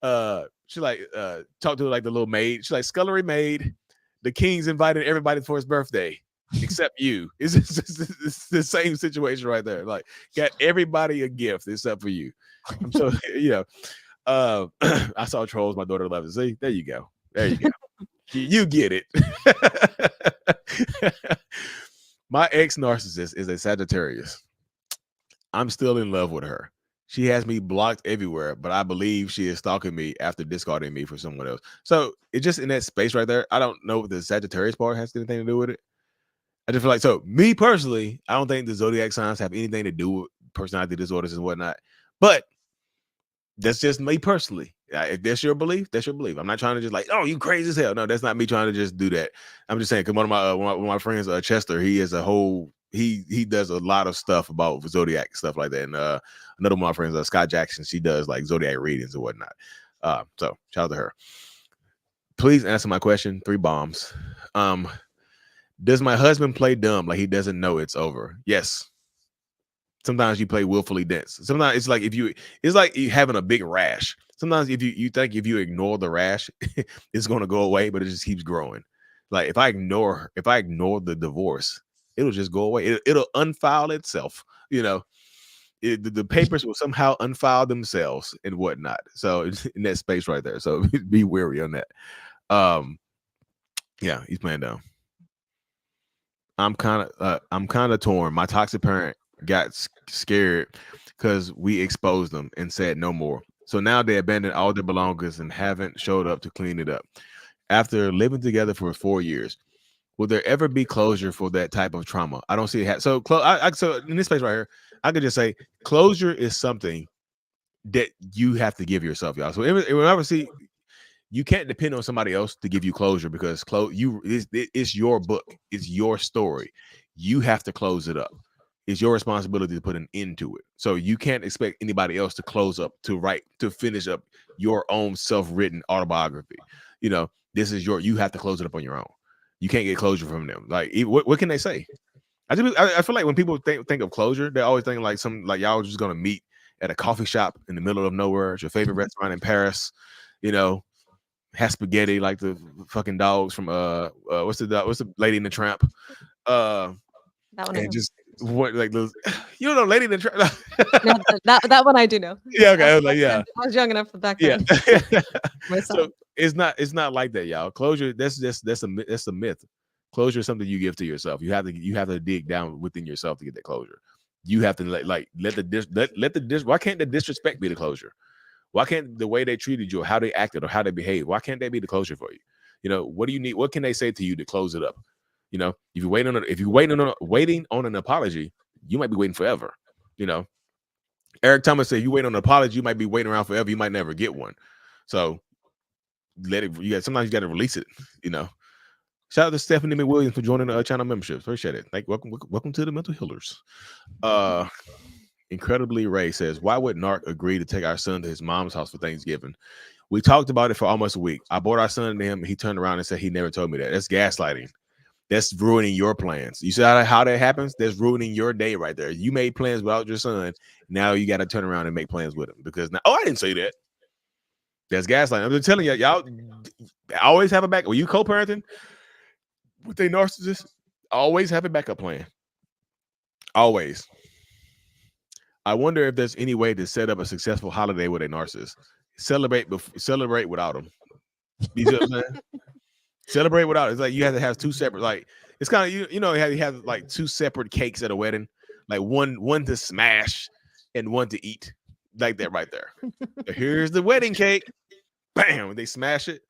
talked to like the little maid. She's like, scullery maid. The king's invited everybody for his birthday except you. It's the same situation right there. Like, got everybody a gift except for you. I'm so I saw Trolls. My daughter loves it. See, there you go. You get it. My ex narcissist is a Sagittarius. I'm still in love with her. She has me blocked everywhere, but I believe she is stalking me after discarding me for someone else. So it's just in that space right there. I don't know if the Sagittarius part has anything to do with it. I just feel like, so me personally, I don't think the zodiac signs have anything to do with personality disorders and whatnot. But that's just me personally. If that's your belief, that's your belief. I'm not trying to just like, oh, you crazy as hell. No, that's not me trying to just do that. I'm just saying, because one of my friends, Chester, he is a whole. He does a lot of stuff about zodiac stuff like that. And another one of my friends, Scott Jackson, she does like zodiac readings and whatnot. So shout out to her. Please answer my question. 3 bombs. Does my husband play dumb like he doesn't know it's over? Yes. Sometimes you play willfully dense. Sometimes it's like it's like you having a big rash. Sometimes if you think if you ignore the rash, it's gonna go away, but it just keeps growing. Like if I ignore the divorce, it'll just go away. It'll unfile itself. You know, the papers will somehow unfile themselves and whatnot. So in that space right there. So be wary on that. Yeah, he's playing dumb. I'm kind of torn. My toxic parent got scared because we exposed them and said no more. So now they abandoned all their belongings and haven't showed up to clean it up. After living together for 4 years, will there ever be closure for that type of trauma? I don't see it. So in this place right here, I could just say closure is something that you have to give yourself, y'all. So whenever see, you can't depend on somebody else to give you closure because it's your book, it's your story. You have to close it up. It's your responsibility to put an end to it. So you can't expect anybody else to close up, to finish up your own self-written autobiography. You know, you have to close it up on your own. You can't get closure from them. Like, what can they say? I feel like when people think of closure, they're always thinking like y'all just gonna meet at a coffee shop in the middle of nowhere, at your favorite restaurant in Paris, you know, have spaghetti like the fucking dogs from what's the Lady and the Tramp? That one I And know. just what like those, you don't know Lady and the Tramp? No, that one I do know. Yeah, okay. I was like, yeah. I was young enough back Yeah. then. Myself. So it's not like that, y'all. Closure, that's a myth. Closure is something you give to yourself. You have to dig down within yourself to get that closure. You have to let the why can't the disrespect be the closure? Why can't the way they treated you or how they acted or how they behaved, why can't they be the closure for you? You know, what do you need? What can they say to you to close it up? You know, if you're waiting on an apology, you might be waiting forever. You know, Eric Thomas said, you wait on an apology, you might be waiting around forever. You might never get one. So sometimes you got to release it, you know. Shout out to Stephanie McWilliams for joining the channel membership. Appreciate it. Welcome to the Mental Healers. Incredibly Ray says, why would Narc agree to take our son to his mom's house for Thanksgiving? We talked about it for almost a week. I brought our son to him and he turned around and said he never told me that. That's gaslighting. That's ruining your plans. You see how that happens? That's ruining your day right there. You made plans without your son. Now you got to turn around and make plans with him because now, I didn't say that. That's gaslighting. I'm just telling you, y'all always have a back. When you co-parenting with a narcissist, always have a backup plan. Always. I wonder if there's any way to set up a successful holiday with a narcissist. Celebrate without them. You see what I'm saying? Celebrate without. It's like you have to have two separate. Like it's kind of you know you have like two separate cakes at a wedding, like one to smash and one to eat, like that right there. So here's the wedding cake. Bam! They smash it,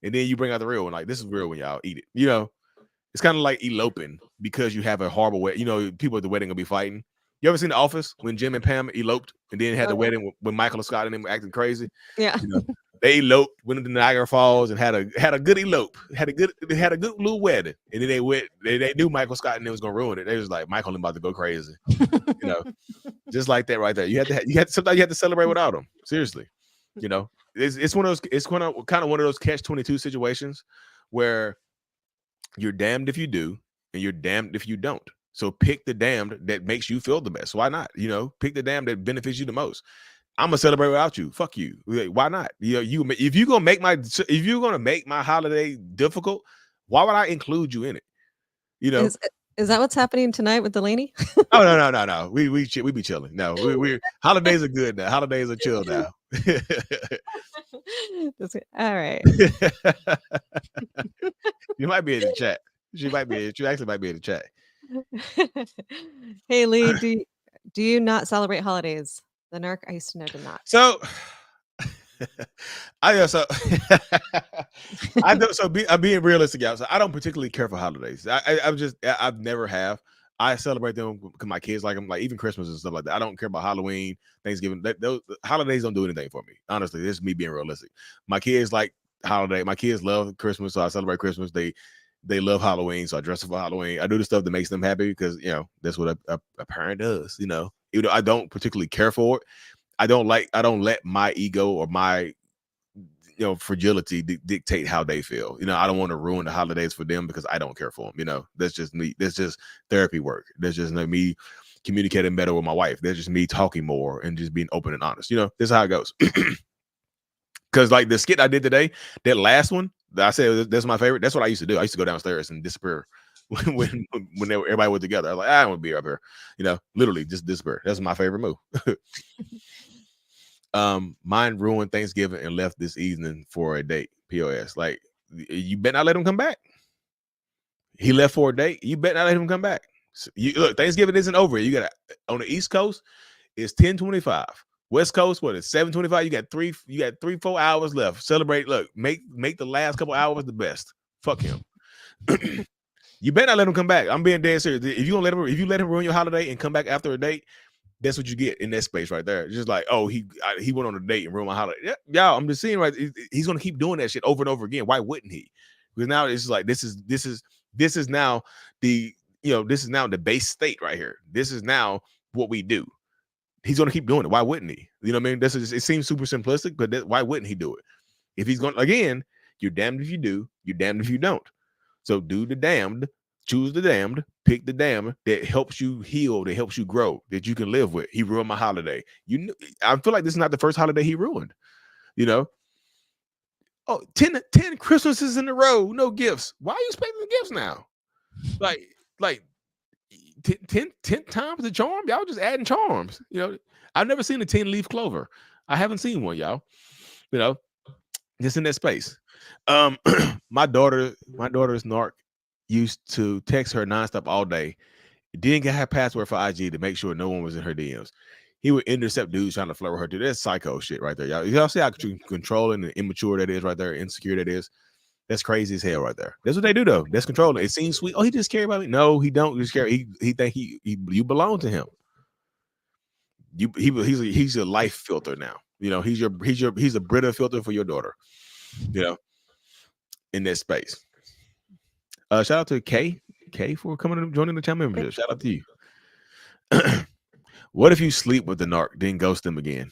and then you bring out the real one. Like this is real when y'all eat it. You know, it's kind of like eloping because you have a horrible wedding. You know, people at the wedding will be fighting. You ever seen The Office when Jim and Pam eloped and then had the wedding when Michael Scott and them were acting crazy? Yeah. You know, they eloped, went to Niagara Falls and had a good elope, had a good little wedding. And then they knew Michael Scott and them was gonna ruin it. They was like, Michael about to go crazy. You know, just like that right there. Sometimes you have to celebrate without them. Seriously. You know, it's kind of one of those catch-22 situations where you're damned if you do and you're damned if you don't. So pick the damned that makes you feel the best. Why not? You know, pick the damned that benefits you the most. I'm gonna celebrate without you. Fuck you. Why not? You know, if you're gonna make my holiday difficult, why would I include you in it? You know, is that what's happening tonight with Delaney? Oh no. We be chilling. No, we holidays are good now. Holidays are chill now. All right. You might be in the chat. She actually might be in the chat. Hey Lee, do you not celebrate holidays? The narc I used to know did not. So I'm being realistic, y'all. So I don't particularly care for holidays. I've never have. I celebrate them because my kids like them, like even Christmas and stuff like that. I don't care about Halloween, Thanksgiving. Those holidays don't do anything for me. Honestly, this is me being realistic. My kids like holiday. My kids love Christmas, so I celebrate Christmas. They love Halloween, so I dress up for Halloween. I do the stuff that makes them happy because you know that's what a parent does. You know, even though I don't particularly care for it, I don't let my ego or my fragility dictate how they feel. You know, I don't want to ruin the holidays for them because I don't care for them. You know, that's just me. That's just therapy work. That's just me communicating better with my wife. That's just me talking more and just being open and honest. You know, this is how it goes. Because like the skit I did today, that last one that I said that's my favorite. That's what I used to do. I used to go downstairs and disappear when everybody was together. I was like, I don't want to be up here. You know, literally just disappear. That's my favorite move. Mine ruined Thanksgiving and left this evening for a date. POS. Like, you better not let him come back. He left for a date. You better not let him come back. So look, Thanksgiving isn't over. You got on the East Coast, it's 10:25. West Coast, what is 7:25? You got 3-4 hours left. Celebrate. Look, make the last couple hours the best. Fuck him. You better not let him come back. I'm being dead serious. If you let him ruin your holiday and come back after a date, that's what you get in that space right there. Just like, oh, he went on a date and ruined my holiday. Yeah, y'all, I'm just seeing right. He's gonna keep doing that shit over and over again. Why wouldn't he? Because now it's like this is now the this is now the base state right here. This is now what we do. He's gonna keep doing it. Why wouldn't he? You know what I mean? It seems super simplistic, but why wouldn't he do it? If he's going again, you're damned if you do, you're damned if you don't. So do the damned, choose the damned, pick the damned that helps you heal, that helps you grow, that you can live with. He ruined my holiday. I feel like this is not the first holiday he ruined. You know, oh, 10 Christmases in a row, no gifts. Why are you expecting the gifts now? Like 10 times the charm. Y'all just adding charms. You know, I've never seen a 10-leaf clover. I haven't seen one, y'all. You know, just in that space. My daughter's narc used to text her nonstop all day. Didn't get her password for IG to make sure no one was in her DMs. He would intercept dudes trying to flirt with her too. That's psycho shit right there, y'all. Y'all see how controlling and immature that is right there, insecure that is. That's crazy as hell right there. That's what they do though. That's controlling. It seems sweet. Oh, he just care about me. No, he don't just care. He think you belong to him. He's a life filter now. You know, he's a Brita filter for your daughter. You know, in that space. Shout out to K for coming and joining the channel membership. Shout out to you. What if you sleep with the narc, then ghost them again?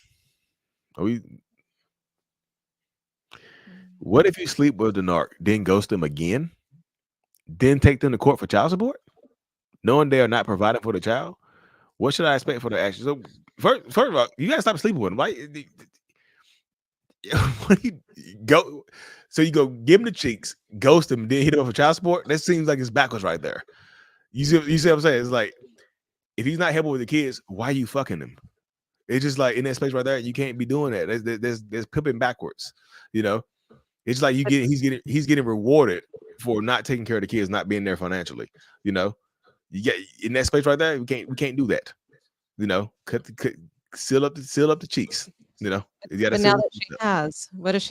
What if you sleep with the narc, then ghost them again, then take them to court for child support, knowing they are not providing for the child? What should I expect for the action? So first of all, you gotta stop sleeping with them, right? So you go give him the cheeks, ghost him, then hit him up for child support. That seems like it's backwards right there. You see what I'm saying? It's like if he's not helping with the kids, why are you fucking him? It's just like in that space right there, you can't be doing that. There's pimping backwards, you know. It's like he's getting rewarded for not taking care of the kids, not being there financially. You know, you get in that space right there. We can't do that. You know, seal up the cheeks. You know, but now that she has,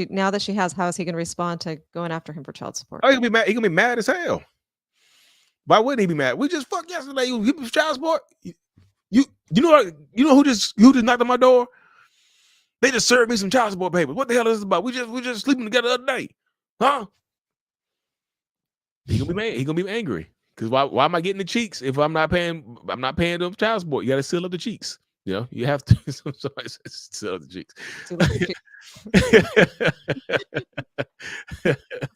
now that she has, how is he going to respond to going after him for child support? Oh, he's gonna be mad. He's gonna be mad as hell. Why wouldn't he be mad? We just fucked yesterday. You for child support. You know who just knocked on my door? They just served me some child support papers. What the hell is this about? We just sleeping together the other day, huh? He gonna be mad. He gonna be angry because why am I getting the cheeks if I'm not paying? I'm not paying them child support. You got to seal up the cheeks. You know, you have to seal up the cheeks.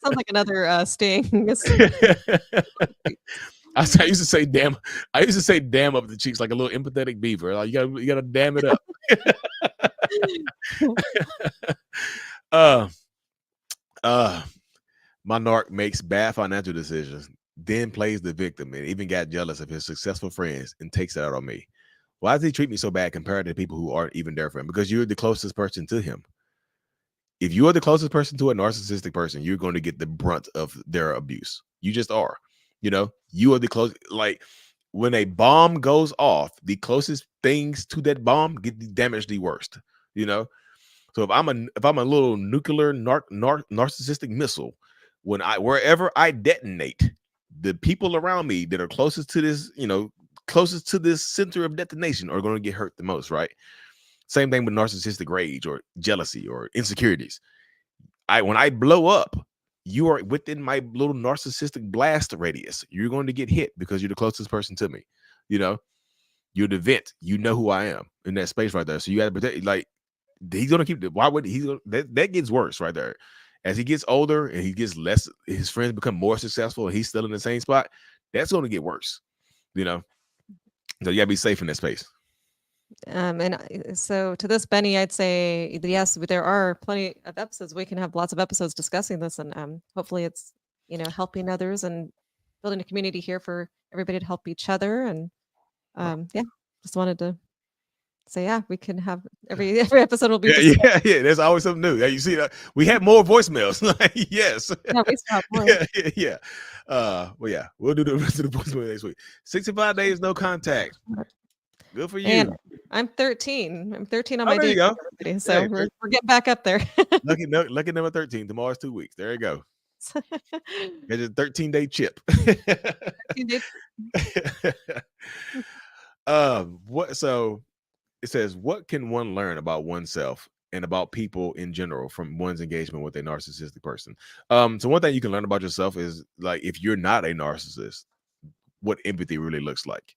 Sounds like another sting. I used to say damn. I used to say damn up the cheeks like a little empathetic beaver. Like you gotta damn it up. My narc makes bad financial decisions, then plays the victim, and even got jealous of his successful friends and takes it out on me. Why does he treat me so bad compared to people who aren't even there for him? Because you're the closest person to him. If you are the closest person to a narcissistic person, you're going to get the brunt of their abuse. You just are. You know, you are the close. Like when a bomb goes off, the closest things to that bomb get damaged the worst. You know, so if I'm a little nuclear narcissistic missile, wherever I detonate, the people around me that are closest to this, closest to this center of detonation are going to get hurt the most, right? Same thing with narcissistic rage or jealousy or insecurities. When I blow up, you are within my little narcissistic blast radius. You're going to get hit because you're the closest person to me. You know, you're the vent. You know who I am in that space right there. So you got to protect. Like he's going to keep. Why would he? That gets worse right there. As he gets older and he gets less, his friends become more successful, and he's still in the same spot. That's going to get worse. You know, so you got to be safe in that space. And so to this, Benny, I'd say yes, there are plenty of episodes. We can have lots of episodes discussing this, and hopefully it's helping others and building a community here for everybody to help each other. And yeah, just wanted to So yeah, we can have every episode will be Yeah, the same. yeah. There's always something new. Yeah, you see that we had more voicemails. Like, yes. Yeah, we still have more. Yeah. Well, yeah, we'll do the rest of the voicemail next week. 65 days no contact. Good for you. And I'm 13. I'm 13 on Oh, my there you day. go. So Hey, we're getting back up there. lucky number 13. Tomorrow's 2 weeks. There you go. It's a 13-day chip. 13 days. So it says, what can one learn about oneself and about people in general from one's engagement with a narcissistic person? So one thing you can learn about yourself is, like, if you're not a narcissist, what empathy really looks like,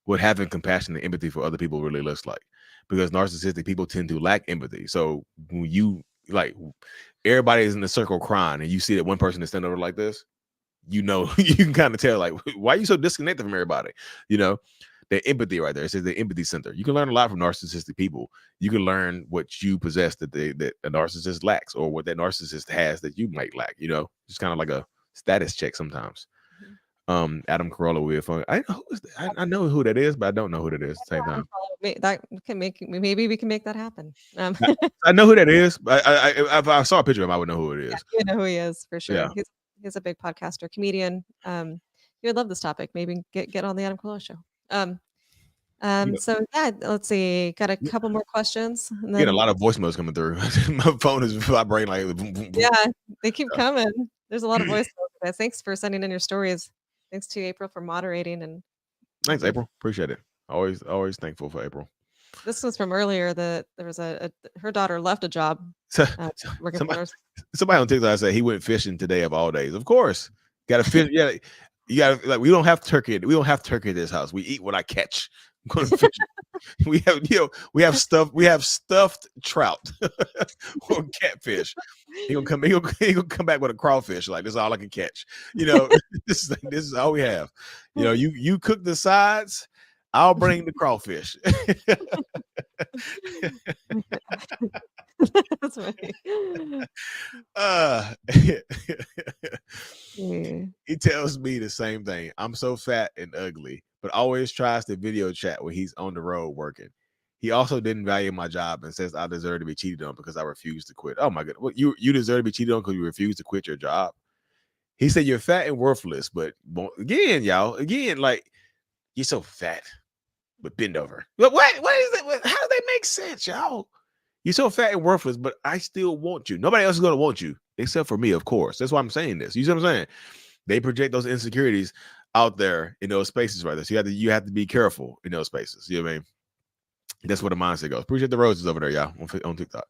what having compassion and empathy for other people really looks like, because narcissistic people tend to lack empathy. So when you, like, everybody is in the circle crying and you see that one person is standing over like this, you can kind of tell, like, why are you so disconnected from everybody? The empathy right there. It says the empathy center. You can learn a lot from narcissistic people. You can learn what you possess that a narcissist lacks, or what that narcissist has that you might lack. Just kind of like a status check sometimes. Adam Carolla will be fun. I know who that is, but I don't know who that is at the same time. That can maybe we can make that happen. I know who that is, but if I saw a picture of him, I would know who it is. Yeah, you know who he is for sure. Yeah. He's a big podcaster, comedian. You would love this topic. Maybe get on the Adam Carolla show. So yeah, let's see. Got a couple more questions. And Getting a then, lot of voicemails coming through. My phone is vibrating like boom, boom, boom. yeah, they keep coming. There's a lot of voicemails, guys. Thanks for sending in your stories. Thanks to April for moderating, and Thanks, April. Appreciate it. Always thankful for April. this was from earlier. That there was her daughter left a job So, working for nurse. somebody on TikTok said he went fishing today of all days. Of course, got to fish. Yeah, you got to, like, we don't have turkey. We don't have turkey at this house. We eat what I catch. I'm going to fish. We have stuffed trout or catfish. He gonna come back with a crawfish. Like, this is all I can catch. This is all we have. You cook the sides. I'll bring the crawfish. That's funny. He tells me the same thing. I'm so fat and ugly, but always tries to video chat when he's on the road working. He also didn't value my job and says I deserve to be cheated on because I refuse to quit. Oh my goodness. What, you deserve to be cheated on because you refuse to quit your job? He said you're fat and worthless, but again, like, you're so fat, but bend over. But what is that? How does that make sense, y'all? You're so fat and worthless, but I still want you. Nobody else is going to want you except for me, of course. That's why I'm saying this. You see what I'm saying? They project those insecurities out there in those spaces right there. So you have to be careful in those spaces. You know what I mean? That's where the mindset goes. Appreciate the roses over there, y'all, on TikTok.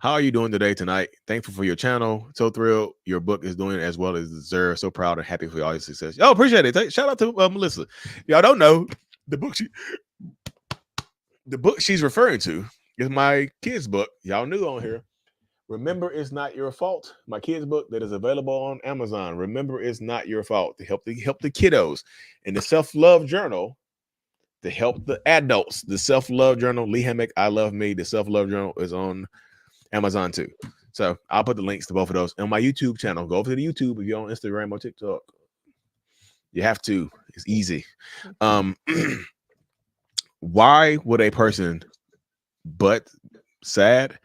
How are you doing tonight? Thankful for your channel. So thrilled your book is doing as well as deserve. So proud and happy for all your success. Oh, appreciate it. Shout out to Melissa. Y'all don't know the book she's referring to is my kids' book. Y'all knew on here. Remember, It's Not Your Fault. My kids' book that is available on Amazon. Remember, It's Not Your Fault, to help the kiddos. And the self-love journal to help the adults. The self-love journal, Lee Hammock, I Love Me. The self-love journal is on Amazon too. So I'll put the links to both of those on my YouTube channel. Go over to the YouTube if you're on Instagram or TikTok. You have to. It's easy. Why would a person but sad?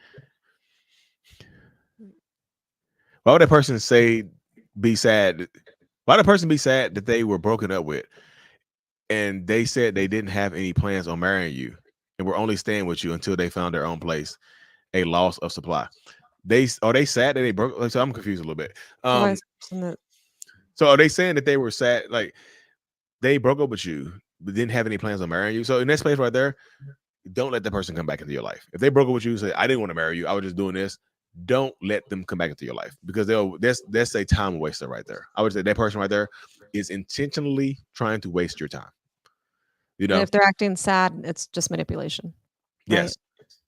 Why would a person be sad? Why would a person be sad that they were broken up with and they said they didn't have any plans on marrying you and were only staying with you until they found their own place? A loss of supply. Are they sad that they broke? Like, so I'm confused a little bit. So are they saying that they were sad, like they broke up with you but didn't have any plans on marrying you? So in that space right there, don't let that person come back into your life. If they broke up with you, say I didn't want to marry you, I was just doing this. Don't let them come back into your life, because that's a time waster right there. I would say that person right there is intentionally trying to waste your time. And if they're acting sad, it's just manipulation. Right? Yes.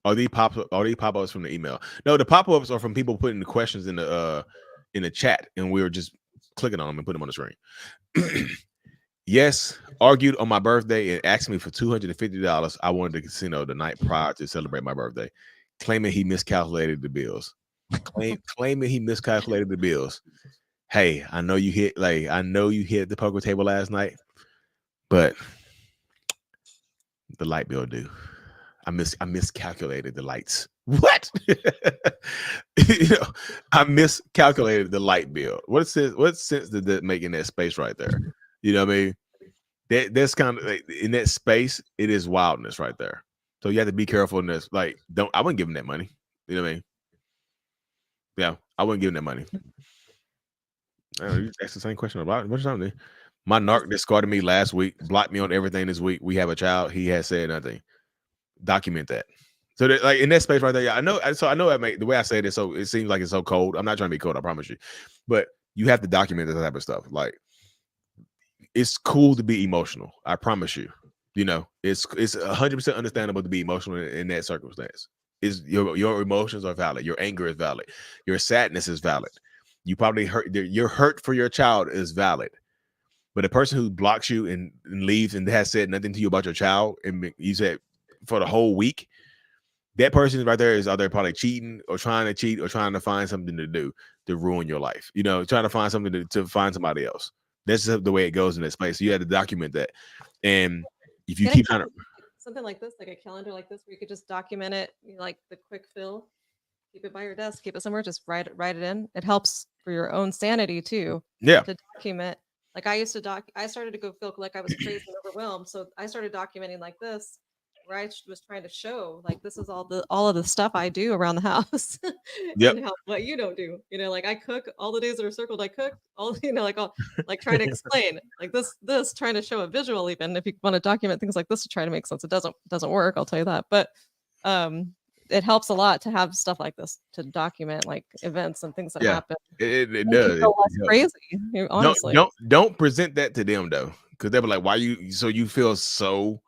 Are these pop-ups from the email? No, the pop-ups are from people putting the questions in the chat, and we were just clicking on them and putting them on the screen. Yes, argued on my birthday and asked me for $250. I wanted to casino the night prior to celebrate my birthday, claiming he miscalculated the bills. Claiming he miscalculated the bills. Hey, I know you hit the poker table last night, but The light bill due. I miscalculated the lights. What? I miscalculated the light bill. What sense did that make in that space right there? You know what I mean? That's kind of in that space, it is wildness right there. So you have to be careful in this. Like, I wouldn't give him that money. You know what I mean? Yeah, I wouldn't give him that money. You asked the same question about what's something. My narc discarded me last week, blocked me on everything this week. We have a child. He has said nothing. Document that. So that, like in that space right there, yeah, I know. So I know that the way I say it, so it seems like it's so cold. I'm not trying to be cold, I promise you. But you have to document that type of stuff. Like, it's cool to be emotional. I promise you. It's 100% understandable to be emotional in that circumstance. Is your emotions are valid. Your anger is valid. Your sadness is valid. You probably your hurt for your child is valid. But a person who blocks you and leaves and has said nothing to you about your child, and you said for the whole week, that person right there is either probably cheating or trying to cheat or trying to find something to do to ruin your life. Trying to find something to find somebody else. That's just the way it goes in that space. So you had to document that. And if you keep trying to something like this, like a calendar like this, where you could just document it, like the quick fill, keep it by your desk, keep it somewhere, just write it in. It helps for your own sanity too. Yeah. To document. Like I started to go feel like I was crazy and overwhelmed. So I started documenting like this, where I was trying to show like this is all of the stuff I do around the house. Yep. And what you don't do. Like I cook all the days that are circled, I cook all, like I'll like trying to explain like this trying to show a visual, even if you want to document things like this to try to make sense. It doesn't work, I'll tell you that. But it helps a lot to have stuff like this to document like events and things that happen. It does. Less crazy, honestly. Don't present that to them though, because they'll be like, "Why you?" So you feel so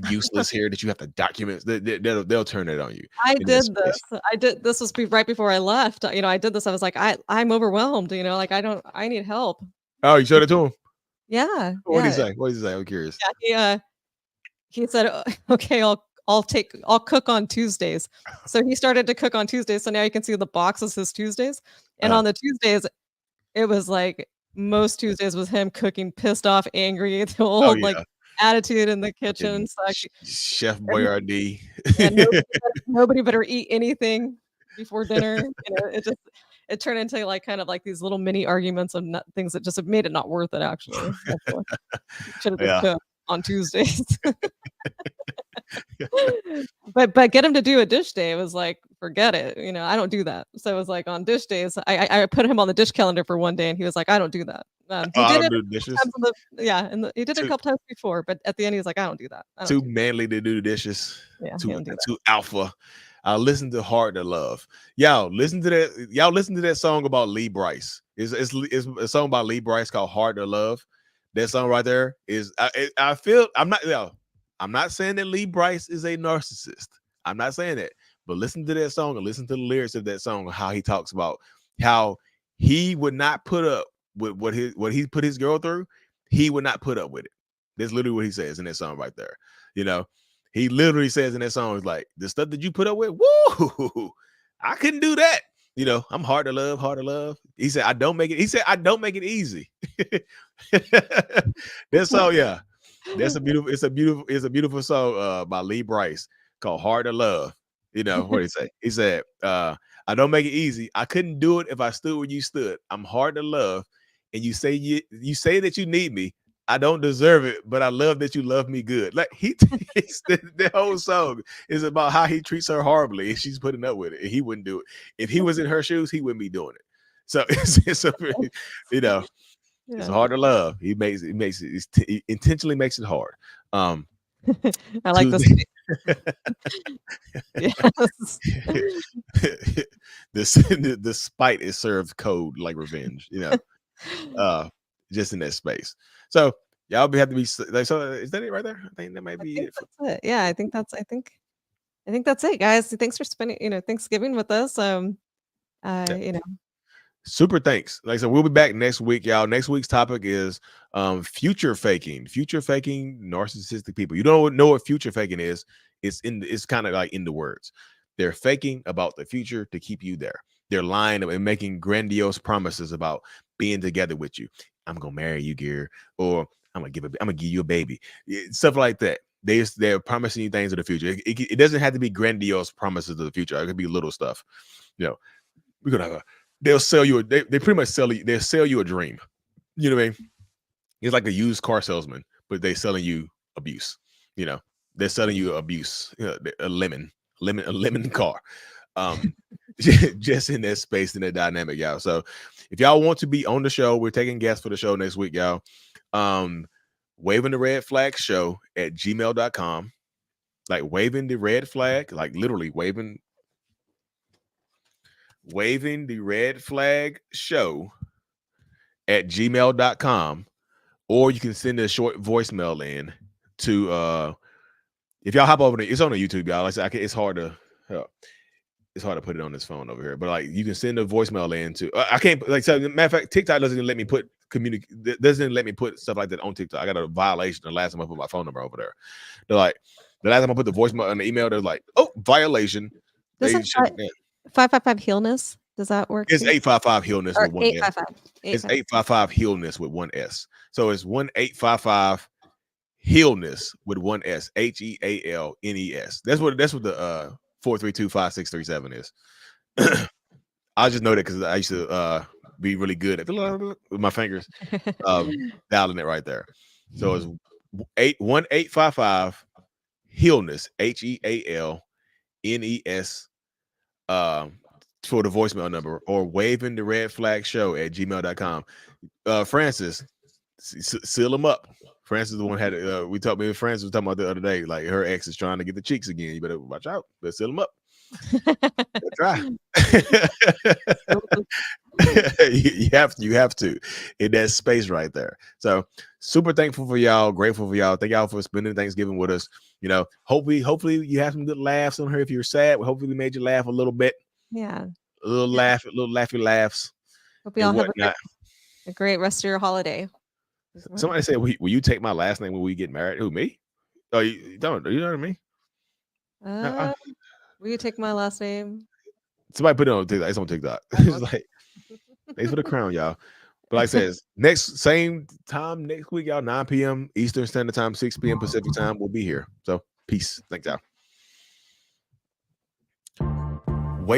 useless here that you have to document. They'll turn it on you. I did this. This was right before I left. I did this. I was like, I'm overwhelmed. Like I need help. Oh, you showed it to him? Yeah. What did he say? What did he say? I'm curious. Yeah, he said, "Okay, I'll cook on Tuesdays." So he started to cook on Tuesdays. So now you can see the boxes his Tuesdays. And on the Tuesdays, it was like most Tuesdays was him cooking, pissed off, angry, the old like attitude in the kitchen. So Chef Boyardee. Nobody better eat anything before dinner. It turned into like kind of like these little mini arguments of things that just have made it not worth it. Actually, should have just cooked on Tuesdays. but get him to do a dish day. It was like, forget it. I don't do that. So it was like on dish days, I put him on the dish calendar for one day, and he was like, I don't do that. He did it. He did it a couple times before, but at the end, he was like, I don't do that. Too manly to do the dishes. Yeah, too alpha. I listen to Hard to Love. Y'all listen to that. Y'all listen to that song about Lee Brice. It's a song about Lee Brice called Hard to Love. That song right there is. I feel I'm not saying that Lee Brice is a narcissist. I'm not saying that. But listen to that song and listen to the lyrics of that song, how he talks about how he would not put up with what he put his girl through. He would not put up with it. That's literally what he says in that song right there. He literally says in that song, is like, the stuff that you put up with, woo, I couldn't do that. I'm hard to love. He said, I don't make it easy. That's so, yeah. It's a beautiful song by Lee Brice called Hard to Love. What did he say? He said, I don't make it easy. I couldn't do it if I stood where you stood. I'm hard to love. And you say that you need me. I don't deserve it, but I love that you love me good. Like the whole song is about how he treats her horribly and she's putting up with it. And he wouldn't do it. If he was in her shoes, he wouldn't be doing it. So it's hard to love. He intentionally makes it hard. I like this. The spite is served cold like revenge, just in that space. So y'all have to be like, so is that it right there? I think that might be it. That's it. Yeah, I think that's it, guys. Thanks for spending, Thanksgiving with us. Super thanks. Like I said, we'll be back next week, y'all. Next week's topic is future faking narcissistic people. You don't know what future faking is. It's kind of like in the words. They're faking about the future to keep you there. They're lying and making grandiose promises about being together with you. I'm gonna marry you, Gear, or I'm gonna give you a baby. Stuff like that. they're promising you things of the future. It doesn't have to be grandiose promises of the future. It could be little stuff. You know, we're gonna have they'll sell you they pretty much they'll sell you a dream. You know what I mean? It's like a used car salesman, but they're selling you abuse. You know, they're selling you abuse. You know, a lemon car. Just in that space, in that dynamic, y'all. So if y'all want to be on the show, we're taking guests for the show next week, y'all. Waving the red flag show at gmail.com. Like waving the red flag, like literally waving the red flag show at gmail.com. Or you can send a short voicemail in to if y'all hop over it's on the YouTube, y'all. Like it's hard to put it on this phone over here, but like you can send a voicemail in to I can't like so matter of fact, TikTok doesn't let me put stuff like that on TikTok. I got a violation the last time I put my phone number over there. They're like the last time I put the voicemail on the email, they're like, oh, violation. 555 healness. Does that work? It's 855 healness with one 855. S. It's 855 healness with one S. So it's 1-855 healness with one S. HEALNES. That's what the 432-5637 is. I just know that because I used to be really good at with my fingers dialing it right there. So it's 1-855 healness HEALNES for the voicemail number, or waving the red flag show at gmail.com. Francis, seal them up. Francis is the one had we talked. Me and Francis was talking about the other day. Like her ex is trying to get the cheeks again. You better watch out. Better seal them up. Try. you have to in that space right there. So super thankful for y'all. Grateful for y'all. Thank y'all for spending Thanksgiving with us. You know, hopefully you have some good laughs on here. If you're sad, hopefully we made you laugh a little bit. Yeah. A little laughy laughs. Hope you all have a great rest of your holiday. Somebody said, will you take my last name when we get married? Who, me? Oh, you don't. You know what I mean? Will you take my last name? Somebody put it on TikTok. It's on TikTok. It's like, thanks for the crown, y'all. But like I said, same time next week, y'all, 9 p.m. Eastern Standard Time, 6 p.m. Pacific Time. We'll be here. So peace. Thanks, y'all.